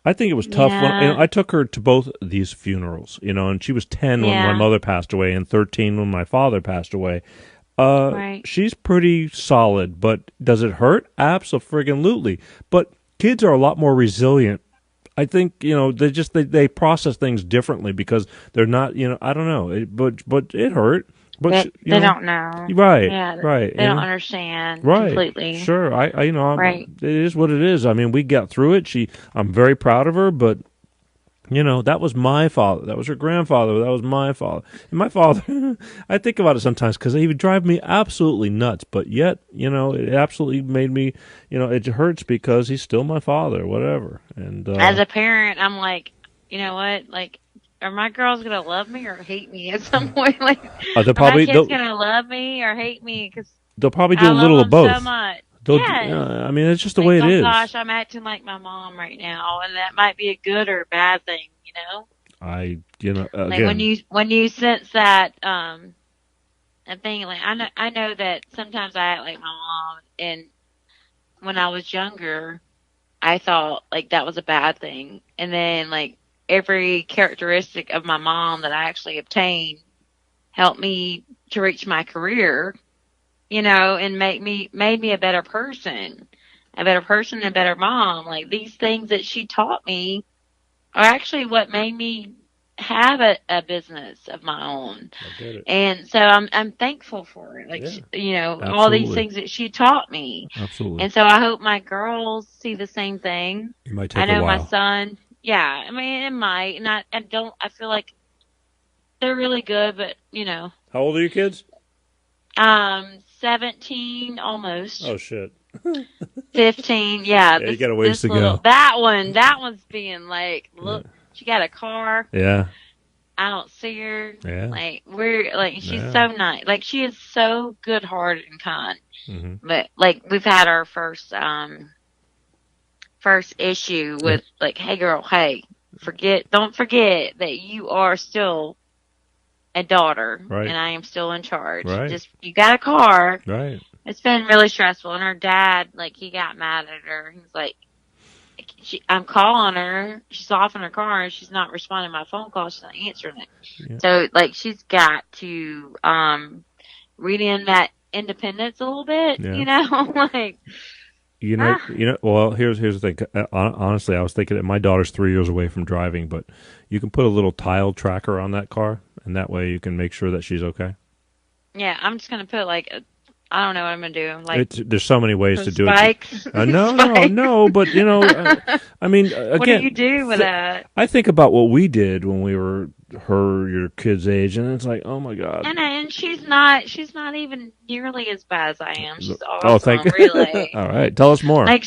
I think it was tough when Yeah. I took her to both these funerals. And she was 10 when my Yeah. mother passed away, and 13 when my father passed away. Right. She's pretty solid, but does it hurt? Absolutely. But kids are a lot more resilient. I think they process things differently because they're not. I don't know. But it hurt. But They don't know. right, Yeah, right, they don't understand right. completely. Sure, Right. it is what it is. I mean, we got through it. I'm very proud of her, but that was my father. That was her grandfather. That was my father. And my father, I think about it sometimes because he would drive me absolutely nuts. But yet, it absolutely made me, it hurts because he's still my father, whatever. And As a parent, I'm like, you know what? Like, are my girls gonna love me or hate me at some point? Like, they'll are my probably kids they'll, gonna love me or hate me? Because they'll probably do I a love little of them so both. much. They'll, Yes. I mean, it's just the Like, way it oh is. gosh, I'm acting like my mom right now, and that might be a good or a bad thing, you know? Again, Like when you sense that a thing, like I know that sometimes I act like my mom, and when I was younger, I thought like that was a bad thing, and then like every characteristic of my mom that I actually obtained helped me to reach my career, and made me a better person, and a better mom. Like these things that she taught me are actually what made me have a business of my own. I get it. And so I'm thankful for it. Like, Yeah, all these absolutely. things that she taught me. Absolutely. And so I hope my girls see the same thing. It might I take a know my while. son, yeah, I mean, it might. And I feel like they're really good, but, How old are your kids? 17 almost. Oh shit. 15, yeah. Yeah, you got a ways to little, go. that one's being like, look, Yeah. she got a car. Yeah. I don't see her. Yeah. Like we're like she's Yeah. so nice. Like she is so good hearted and kind. Mm-hmm. But like we've had our first issue with like, hey girl, hey, don't forget that you are still a daughter, Right. and I am still in charge. Right. Just you got a car. Right. It's been really stressful, and her dad, like, he got mad at her. He was like, I'm calling her. She's off in her car, and she's not responding to my phone call. She's not answering it. Yeah. So, like, she's got to read in that independence a little bit. Yeah. Like. Well, here's the thing. Honestly, I was thinking that my daughter's 3 years away from driving, but you can put a little tile tracker on that car, and that way you can make sure that she's okay. Yeah, I'm just gonna put like I don't know what I'm gonna do. Like there's so many ways to do spikes. it. No, but I mean, again, what do you do with that? I think about what we did when we were your kid's age, and it's like, oh my god. And she's not even nearly as bad as I am. She's awesome. Oh, thank you. Really. All right, tell us more. Like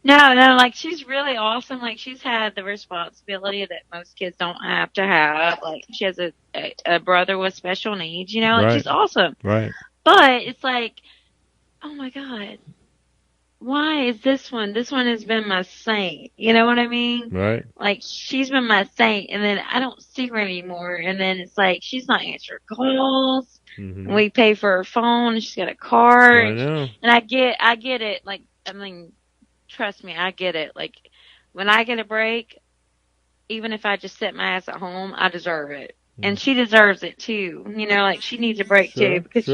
no, like she's really awesome. Like she's had the responsibility that most kids don't have to have. Like she has a brother with special needs. Like Right. she's awesome. Right. But it's like, oh my God, why is this one? This one has been my saint. You know what I mean? Right. Like she's been my saint, and then I don't see her anymore. And then it's like she's not answering calls. Mm-hmm. We pay for her phone. She's got a car. I know. And I get it. Like, I mean, trust me, I get it. Like when I get a break, even if I just sit my ass at home, I deserve it. Mm. And she deserves it too. Like she needs a break too because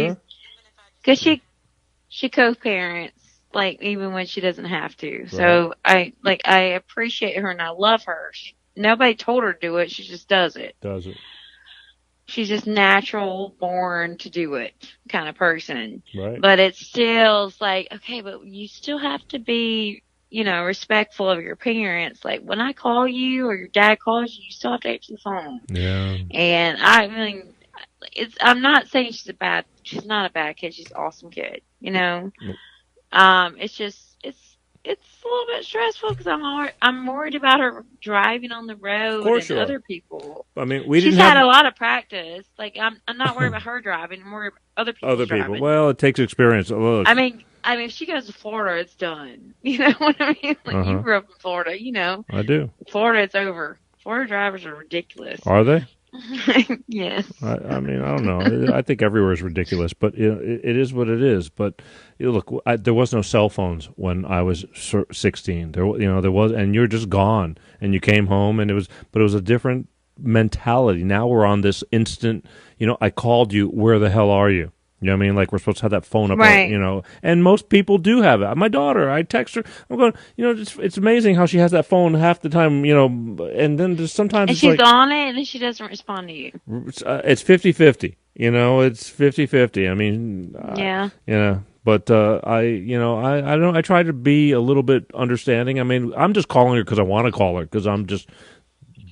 she co-parents, like even when she doesn't have to. Right. So I appreciate her and I love her. Nobody told her to do it. She just does it. She's just natural born to do it kind of person. Right. But it still like, okay, but you still have to be, respectful of your parents. Like when I call you or your dad calls you, you still have to answer the phone. Yeah. And I mean, I'm not saying she's not a bad kid. She's an awesome kid, Nope. It's just, it's a little bit stressful because I'm worried about her driving on the road and other people. I mean, she's had a lot of practice. Like I'm not worried about her driving. I'm worried about other people. Driving. Well, it takes experience. Look. I mean, if she goes to Florida, it's done. You know what I mean? Like you grew up in Florida, I do. Florida, it's over. Florida drivers are ridiculous. Are they? Yes. I mean, I don't know. I think everywhere is ridiculous, but it is what it is. But look, there was no cell phones when I was 16. There was, and you're just gone, and you came home, and it was a different mentality. Now we're on this instant. I called you. Where the hell are you? You know what I mean? Like we're supposed to have that phone up, Right. and most people do have it. My daughter, I text her. I'm going, it's amazing how she has that phone half the time, and then just sometimes And it's she's like, on it, and then she doesn't respond to you. it's 50-50. It's 50-50. I mean, Yeah. but I try to be a little bit understanding. I mean, I'm just calling her because I want to call her because I'm just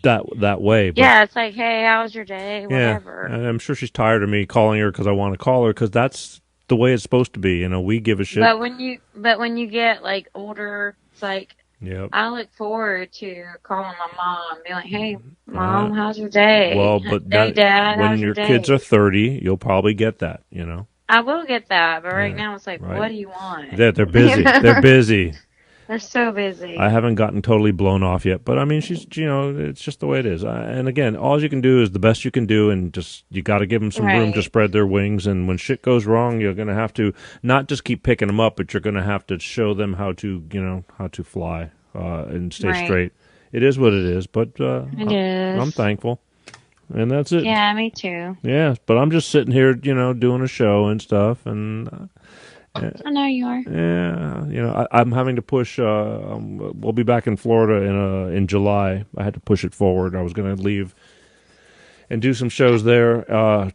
that way. But Yeah, it's like, hey, how was your day? yeah, Whatever. and I'm sure she's tired of me calling her because I want to call her because that's the way it's supposed to be. We give a shit. But when you get like older, it's like Yep. I look forward to calling my mom, be like, hey, mom, how's your day? Well, but hey, Dad, when how's your your day? kids are 30, you'll probably get that. I will get that, but right Yeah, now it's like, right. what do you want? They're busy. They're busy. They're so busy. I haven't gotten totally blown off yet, but I mean, she's, it's just the way it is. And again, all you can do is the best you can do, and just you got to give them some room to Right. spread their wings. And when shit goes wrong, you're going to have to not just keep picking them up, but you're going to have to show them how to fly and stay Right. straight. It is what it is, but It is. I'm thankful, and that's it. Yeah, me too. Yeah, but I'm just sitting here, doing a show and stuff, and I know you are. yeah, I'm having to push. We'll be back in Florida in July. I had to push it forward. I was going to leave and do some shows there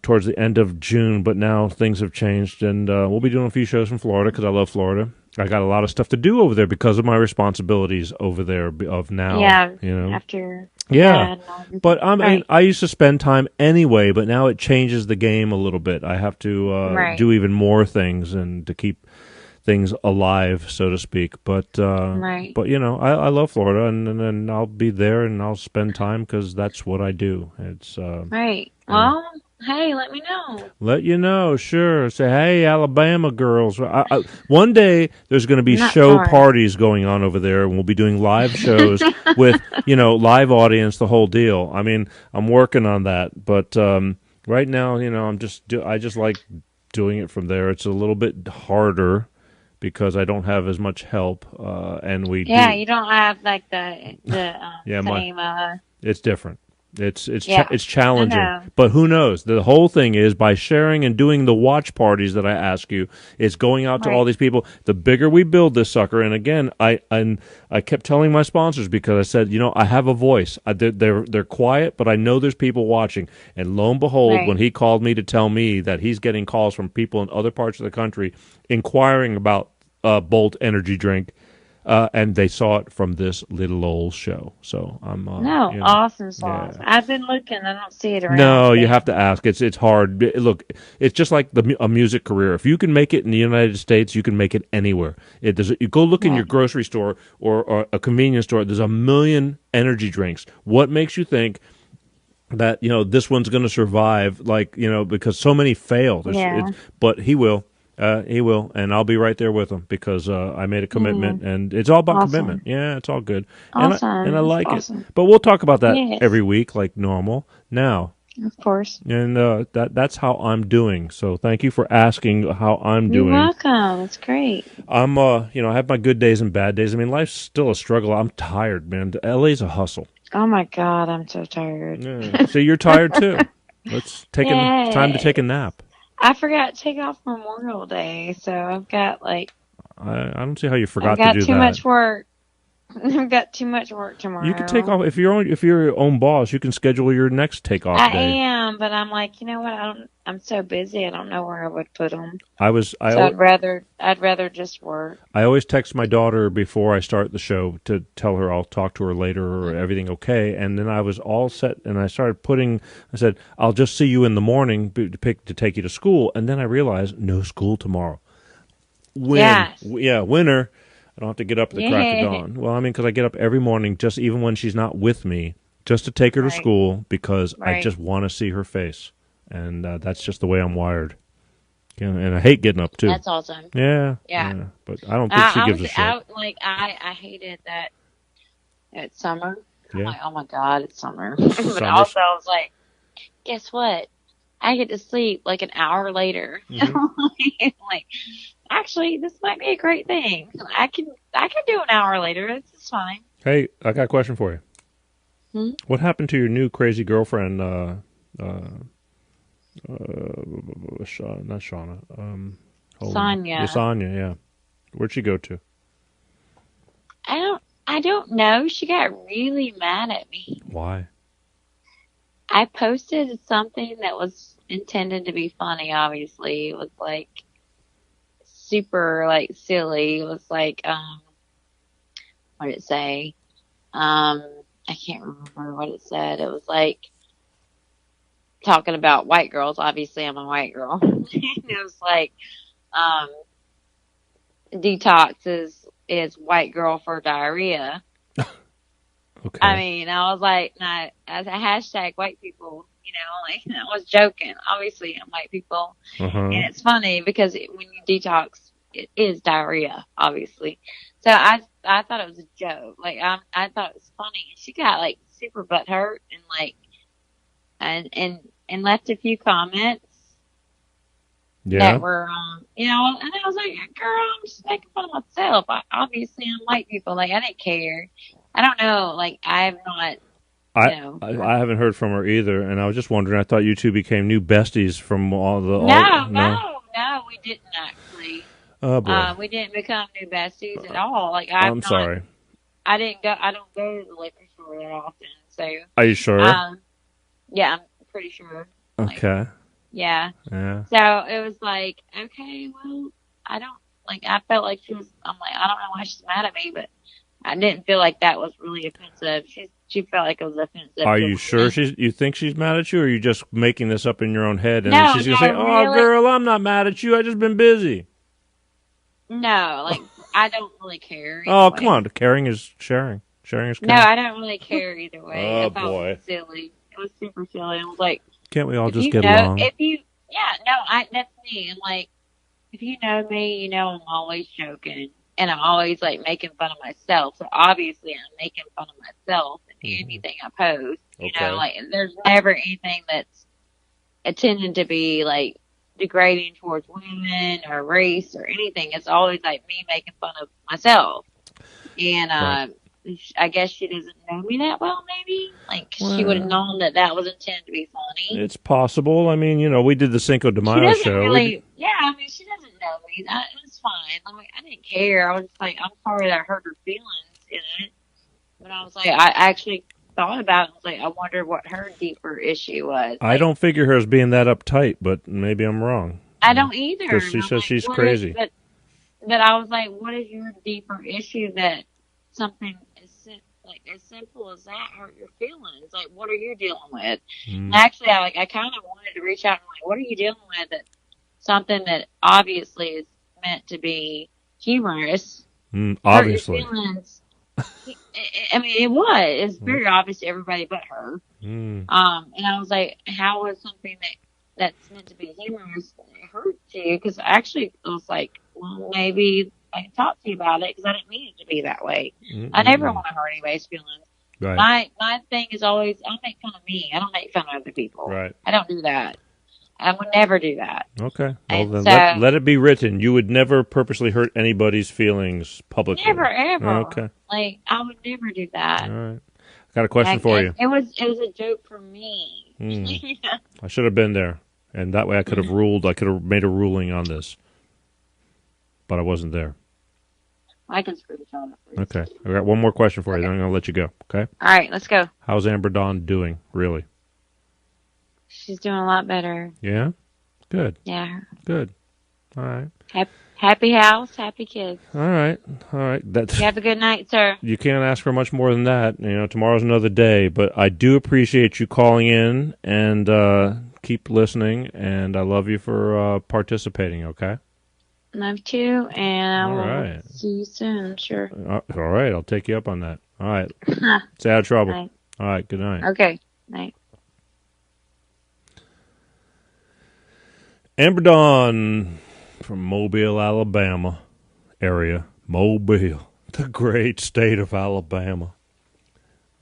towards the end of June, but now things have changed, and we'll be doing a few shows from Florida because I love Florida. I got a lot of stuff to do over there because of my responsibilities over there of now. Yeah, you after Yeah. Dad and all. But I mean, Right. I used to spend time anyway, but now it changes the game a little bit. I have to Right. do even more things and to keep things alive, so to speak. But Right. but I love Florida, and I'll be there and I'll spend time because that's what I do. It's Right. Well, hey, let me know. let you know, sure. Say, hey, Alabama girls. One day there's going to be Not show far. parties going on over there, and we'll be doing live shows with, live audience, the whole deal. I mean, I'm working on that, but right now, I just like doing it from there. It's a little bit harder because I don't have as much help, and we Yeah, do. you don't have like the Yeah, same. It's different. It's Yeah, it's challenging, I know. but who knows? The whole thing is by sharing and doing the watch parties that I ask you. It's going out to all Right. these people. The bigger we build this sucker, and again, I kept telling my sponsors because I said, I have a voice. They're quiet, but I know there's people watching. And lo and behold, Right. when he called me to tell me that he's getting calls from people in other parts of the country inquiring about Bolt energy drink. And they saw it from this little old show. So I'm No, awesome sauce. yeah. I've been looking. I don't see it around. No, you but- have to ask. It's hard. Look, it's just like a music career. If you can make it in the United States, you can make it anywhere. You go look in your grocery store or a convenience store. There's a million energy drinks. What makes you think that this one's going to survive? Like because so many fail. Yeah. But he will. He will, and I'll be right there with him because I made a commitment, and it's all about Awesome. commitment. Yeah, it's all good, Awesome. and I like Awesome. it. But we'll talk about that Yes. every week, like normal. Now, Of course. and that's how I'm doing. So thank you for asking how I'm You're doing. welcome. It's great. I'm I have my good days and bad days. I mean, life's still a struggle. I'm tired, man. LA's a hustle. Oh my God, I'm so tired. Yeah. So you're tired too. Let's take Yay. time to take a nap. I forgot to take off Memorial Day, so I've got like I don't see how you forgot I've got to do too that. much work. I've got too much work tomorrow. You can take off if you're your own boss. You can schedule your next takeoff I day. am, but I'm like, you know what? I'm so busy. I don't know where I would put them. I So I'd rather just work. always text my daughter before I start the show to tell her I'll talk to her later or everything okay. And then I was all set, and I started I said, I'll just see you in the morning to take you to school. And then I realized no school tomorrow. Yes. Winter. I don't have to get up at the crack Yeah. of dawn. Well, I mean, because I get up every morning, just even when she's not with me, just to take her to Right. school because I Right. just want to see her face. And that's just the way I'm wired. And I hate getting up, too. That's awesome. Yeah. Yeah. But I don't think she gives a shit. I hated that it's summer. I'm Yeah. like, oh my God, it's summer. But Summer. also I was like, guess what? I get to sleep like an hour later. Mm-hmm. Like, actually, this might be a great thing. I can do an hour later. It's fine. Hey, I got a question for you. Hmm? What happened to your new crazy girlfriend, Not Shauna. Hold on. Sonia. Yeah, Sonia, yeah. Where'd she go to? I don't know. She got really mad at me. Why? I posted something that was intended to be funny, obviously. It was like super like silly. It was like what did it say? I can't remember what it said. It was like talking about white girls. Obviously I'm a white girl. It was like detox is white girl for diarrhea. Okay. I mean, I was like, not as a hashtag white people, like I was joking. Obviously, I'm white people, and it's funny because when you detox, it is diarrhea, obviously. So I thought it was a joke. Like I thought it was funny. And she got like super butthurt and like and left a few comments Yeah. that were and I was like, girl, I'm just making fun of myself. Obviously, I'm white people. Like I didn't care. I don't know. Like I have not. I haven't heard from her either, and I was just wondering. I thought you two became new besties from all the. No, we didn't actually. Oh boy. We didn't become new besties at all. Like I'm sorry. I didn't go. I don't go to the liquor store that often. So. Are you sure? Yeah, I'm pretty sure. Okay. Yeah. Yeah. So it was like, okay, well, I don't like. I felt like she was. I'm like, I don't know why she's mad at me, but I didn't feel like that was really offensive. She felt like it was offensive. Are you sure you think she's mad at you, or are you just making this up in your own head? And No, she's gonna say, "Oh, really. girl, I'm not mad at you. I just been busy." No, like I don't really care. Oh, come on. Caring is sharing. Sharing is caring. No, I don't really care either way. Oh, I thought boy. it was silly. It was super silly. I was like, Can't we all if just you get know, along? that's me. And like, if you know me, you know I'm always joking. And I'm always like making fun of myself. So obviously I'm making fun of myself in anything I post. Okay. Like there's never anything that's intended to be like degrading towards women or race or anything. It's always like me making fun of myself. And Right. I guess she doesn't know me that well, maybe. Like she would have known that was intended to be funny. It's possible. I mean, we did the Cinco de She Mayo doesn't show. really, I mean, she doesn't know me. It was fine. I didn't care. I was just like, I'm sorry that I hurt her feelings in it. But I was like, I actually thought about it. I was like, I wonder what her deeper issue was. I don't figure her as being that uptight, but maybe I'm wrong. I don't either. Because she And I'm says like, she's what crazy. But I was like, what is your deeper issue that something as simple as that hurt your feelings? Like, what are you dealing with? And actually, I kind of wanted to reach out and like, what are you dealing with? That something that obviously is meant to be humorous. Obviously. Hurt your feelings. I mean, it was. It's very obvious to everybody but her. And I was like, how was something that's meant to be humorous hurt you? Because actually, it was like, well, maybe I can talk to you about it because I didn't mean it to be that way. I never want to hurt anybody's feelings. Right. My thing is always, I make fun of me. I don't make fun of other people. Right. I don't do that. I would never do that. Okay. Well, And then so- let it be written. You would never purposely hurt anybody's feelings publicly. Never, ever. Okay. Like, I would never do that. All right. I got a question for you. It was a joke for me. I should have been there, and that way I could have ruled. I could have made a ruling on this, but I wasn't there. I can screenshot it. Please. Okay. I got one more question for you. Then I'm going to let you go. Okay. All right, let's go. How's Amber Dawn doing? Really? She's doing a lot better. Yeah. Good. Yeah. Good. All right. Happy house, happy kids. All right. All right. That's. You have a good night, sir. You can't ask for much more than that. Tomorrow's another day, but I do appreciate you calling in and keep listening, and I love you for participating, okay? Love you, and I All will right. see you soon, sure. All right, I'll take you up on that. All right. Stay out of trouble. Night. All right, good night. Okay, night. Amber Dawn from Mobile, Alabama area. Mobile, the great state of Alabama.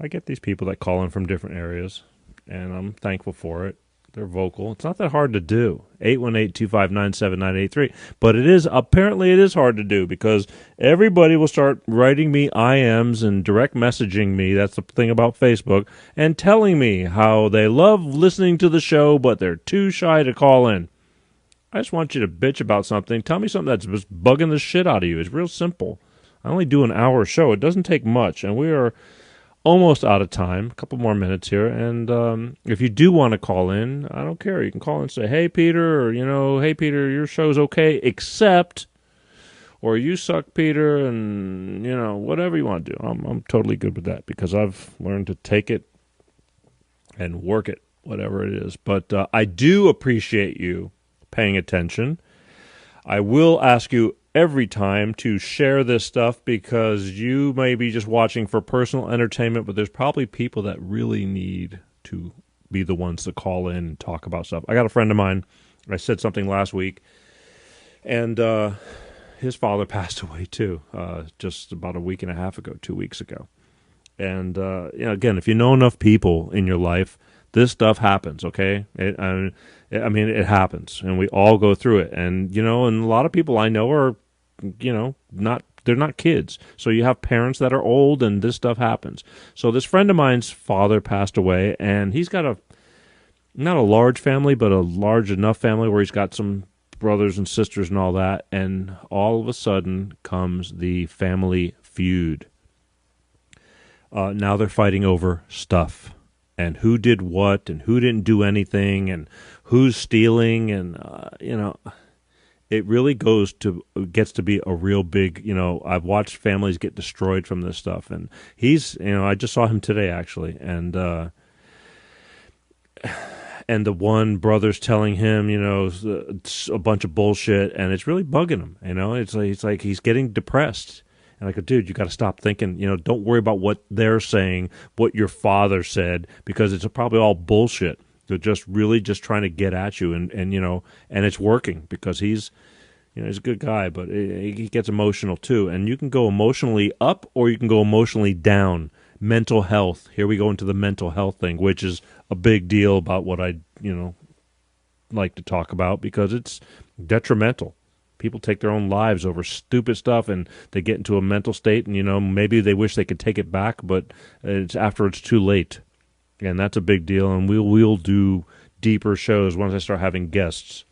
I get these people that call in from different areas, and I'm thankful for it. They're vocal. It's not that hard to do. 818-259-7983. But it is hard to do because everybody will start writing me IMs and direct messaging me. That's the thing about Facebook, and telling me how they love listening to the show, but they're too shy to call in. I just want you to bitch about something. Tell me something that's just bugging the shit out of you. It's real simple. I only do an hour show. It doesn't take much, and we are almost out of time. A couple more minutes here, and if you do want to call in, I don't care. You can call and say, "Hey Peter," or "Hey Peter, your show's okay, except," or "You suck, Peter," and whatever you want to do. I'm totally good with that because I've learned to take it and work it, whatever it is. But I do appreciate you paying attention. I will ask you every time to share this stuff because you may be just watching for personal entertainment, but there's probably people that really need to be the ones to call in and talk about stuff. I got a friend of mine, I said something last week, and his father passed away too, just about a week and a half ago, 2 weeks ago. And again, if you know enough people in your life, this stuff happens, okay? It happens, and we all go through it. And, and a lot of people I know are, they're not kids. So you have parents that are old, and this stuff happens. So this friend of mine's father passed away, and he's got not a large family, but a large enough family where he's got some brothers and sisters and all that. And all of a sudden comes the family feud. Now they're fighting over stuff. And who did what, and who didn't do anything, and who's stealing, and it really gets to be a real big. I've watched families get destroyed from this stuff, and he's, I just saw him today actually, and the one brother's telling him, a bunch of bullshit, and it's really bugging him. It's like he's getting depressed. And I go, dude, you got to stop thinking, don't worry about what they're saying, what your father said, because it's probably all bullshit. They're just trying to get at you, and it's working because he's a good guy, but he gets emotional too. And you can go emotionally up or you can go emotionally down. Mental health. Here we go into the mental health thing, which is a big deal about what I, like to talk about because it's detrimental. People take their own lives over stupid stuff, and they get into a mental state, and maybe they wish they could take it back, but it's after it's too late, and that's a big deal. And we'll do deeper shows once I start having guests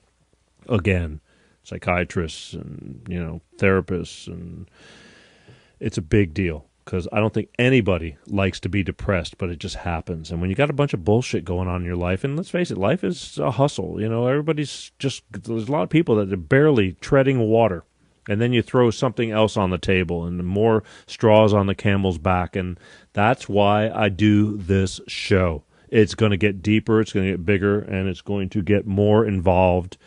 again, psychiatrists and therapists, and it's a big deal because I don't think anybody likes to be depressed, but it just happens. And when you got a bunch of bullshit going on in your life, and let's face it, life is a hustle. Everybody's there's a lot of people that are barely treading water. And then you throw something else on the table and more straws on the camel's back. And that's why I do this show. It's going to get deeper, it's going to get bigger, and it's going to get more involved.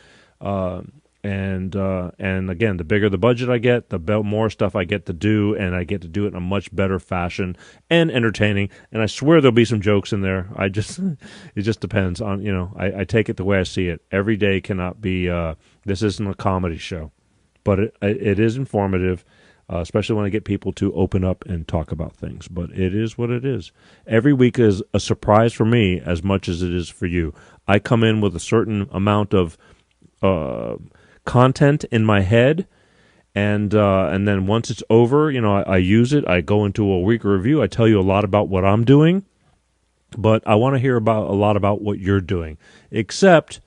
And again, the bigger the budget I get, the more stuff I get to do, and I get to do it in a much better fashion and entertaining. And I swear there'll be some jokes in there. It just depends on, I take it the way I see it. Every day cannot be, this isn't a comedy show, but it is informative, especially when I get people to open up and talk about things. But it is what it is. Every week is a surprise for me as much as it is for you. I come in with a certain amount of, content in my head, and then once it's over, I use it. I go into a week review. I tell you a lot about what I'm doing, but I want to hear a lot about what you're doing. Except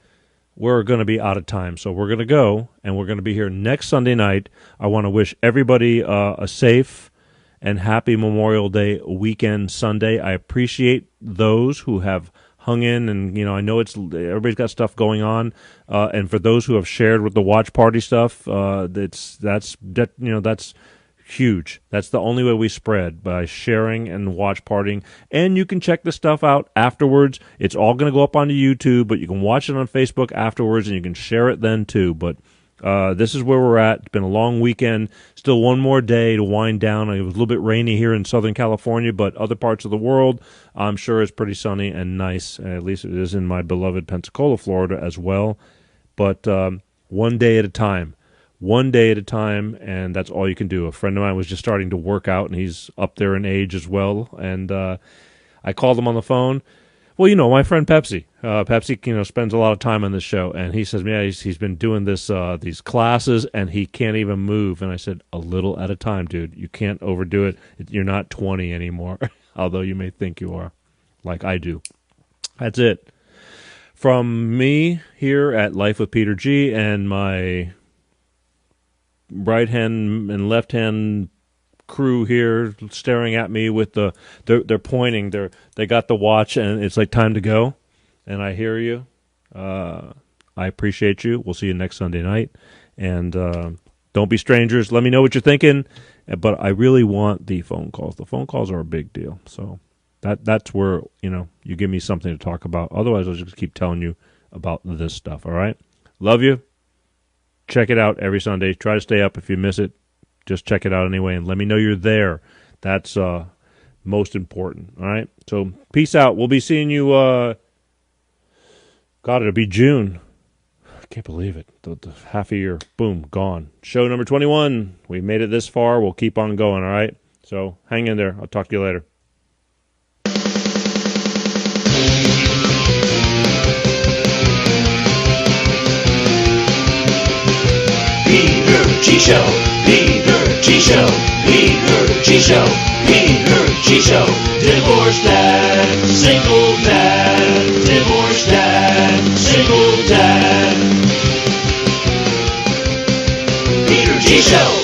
we're going to be out of time, so we're going to go, and we're going to be here next Sunday night. I want to wish everybody a safe and happy Memorial Day weekend Sunday. I appreciate those who have hung in, and I know everybody's got stuff going on, and for those who have shared with the watch party stuff, that's huge. That's the only way we spread, by sharing and watch partying. And you can check the stuff out afterwards. It's all going to go up onto YouTube, but you can watch it on Facebook afterwards, and you can share it then too. But this is where we're at. It's been a long weekend. Still one more day to wind down. It was a little bit rainy here in Southern California, but other parts of the world, I'm sure it's pretty sunny and nice. At least it is in my beloved Pensacola, Florida as well. But one day at a time. One day at a time, and that's all you can do. A friend of mine was just starting to work out, and he's up there in age as well. And I called him on the phone. Well, my friend Pepsi. Pepsi, spends a lot of time on this show, and he says, "Yeah, he's been doing these classes, and he can't even move." And I said, "A little at a time, dude. You can't overdo it. You're not 20 anymore, although you may think you are, like I do." That's it from me here at Life with Peter G. and my right hand and left hand crew here staring at me with they're pointing, they got the watch, and it's like time to go, and I hear you. I appreciate you. We'll see you next Sunday night, and don't be strangers. Let me know what you're thinking, but I really want the phone calls. The phone calls are a big deal, so that's where you give me something to talk about. Otherwise, I'll just keep telling you about this stuff. All right, love you. Check it out every Sunday. Try to stay up. If you miss it, just check it out anyway, and let me know you're there. That's most important, all right? So peace out. We'll be seeing you, it'll be June. I can't believe it. The half a year, boom, gone. Show number 21. We made it this far. We'll keep on going, all right? So hang in there. I'll talk to you later. Peter G Show. Peter G Show. Peter G Show. Peter G Show. Divorced dad, single dad. Divorced dad, single dad. Peter G Show.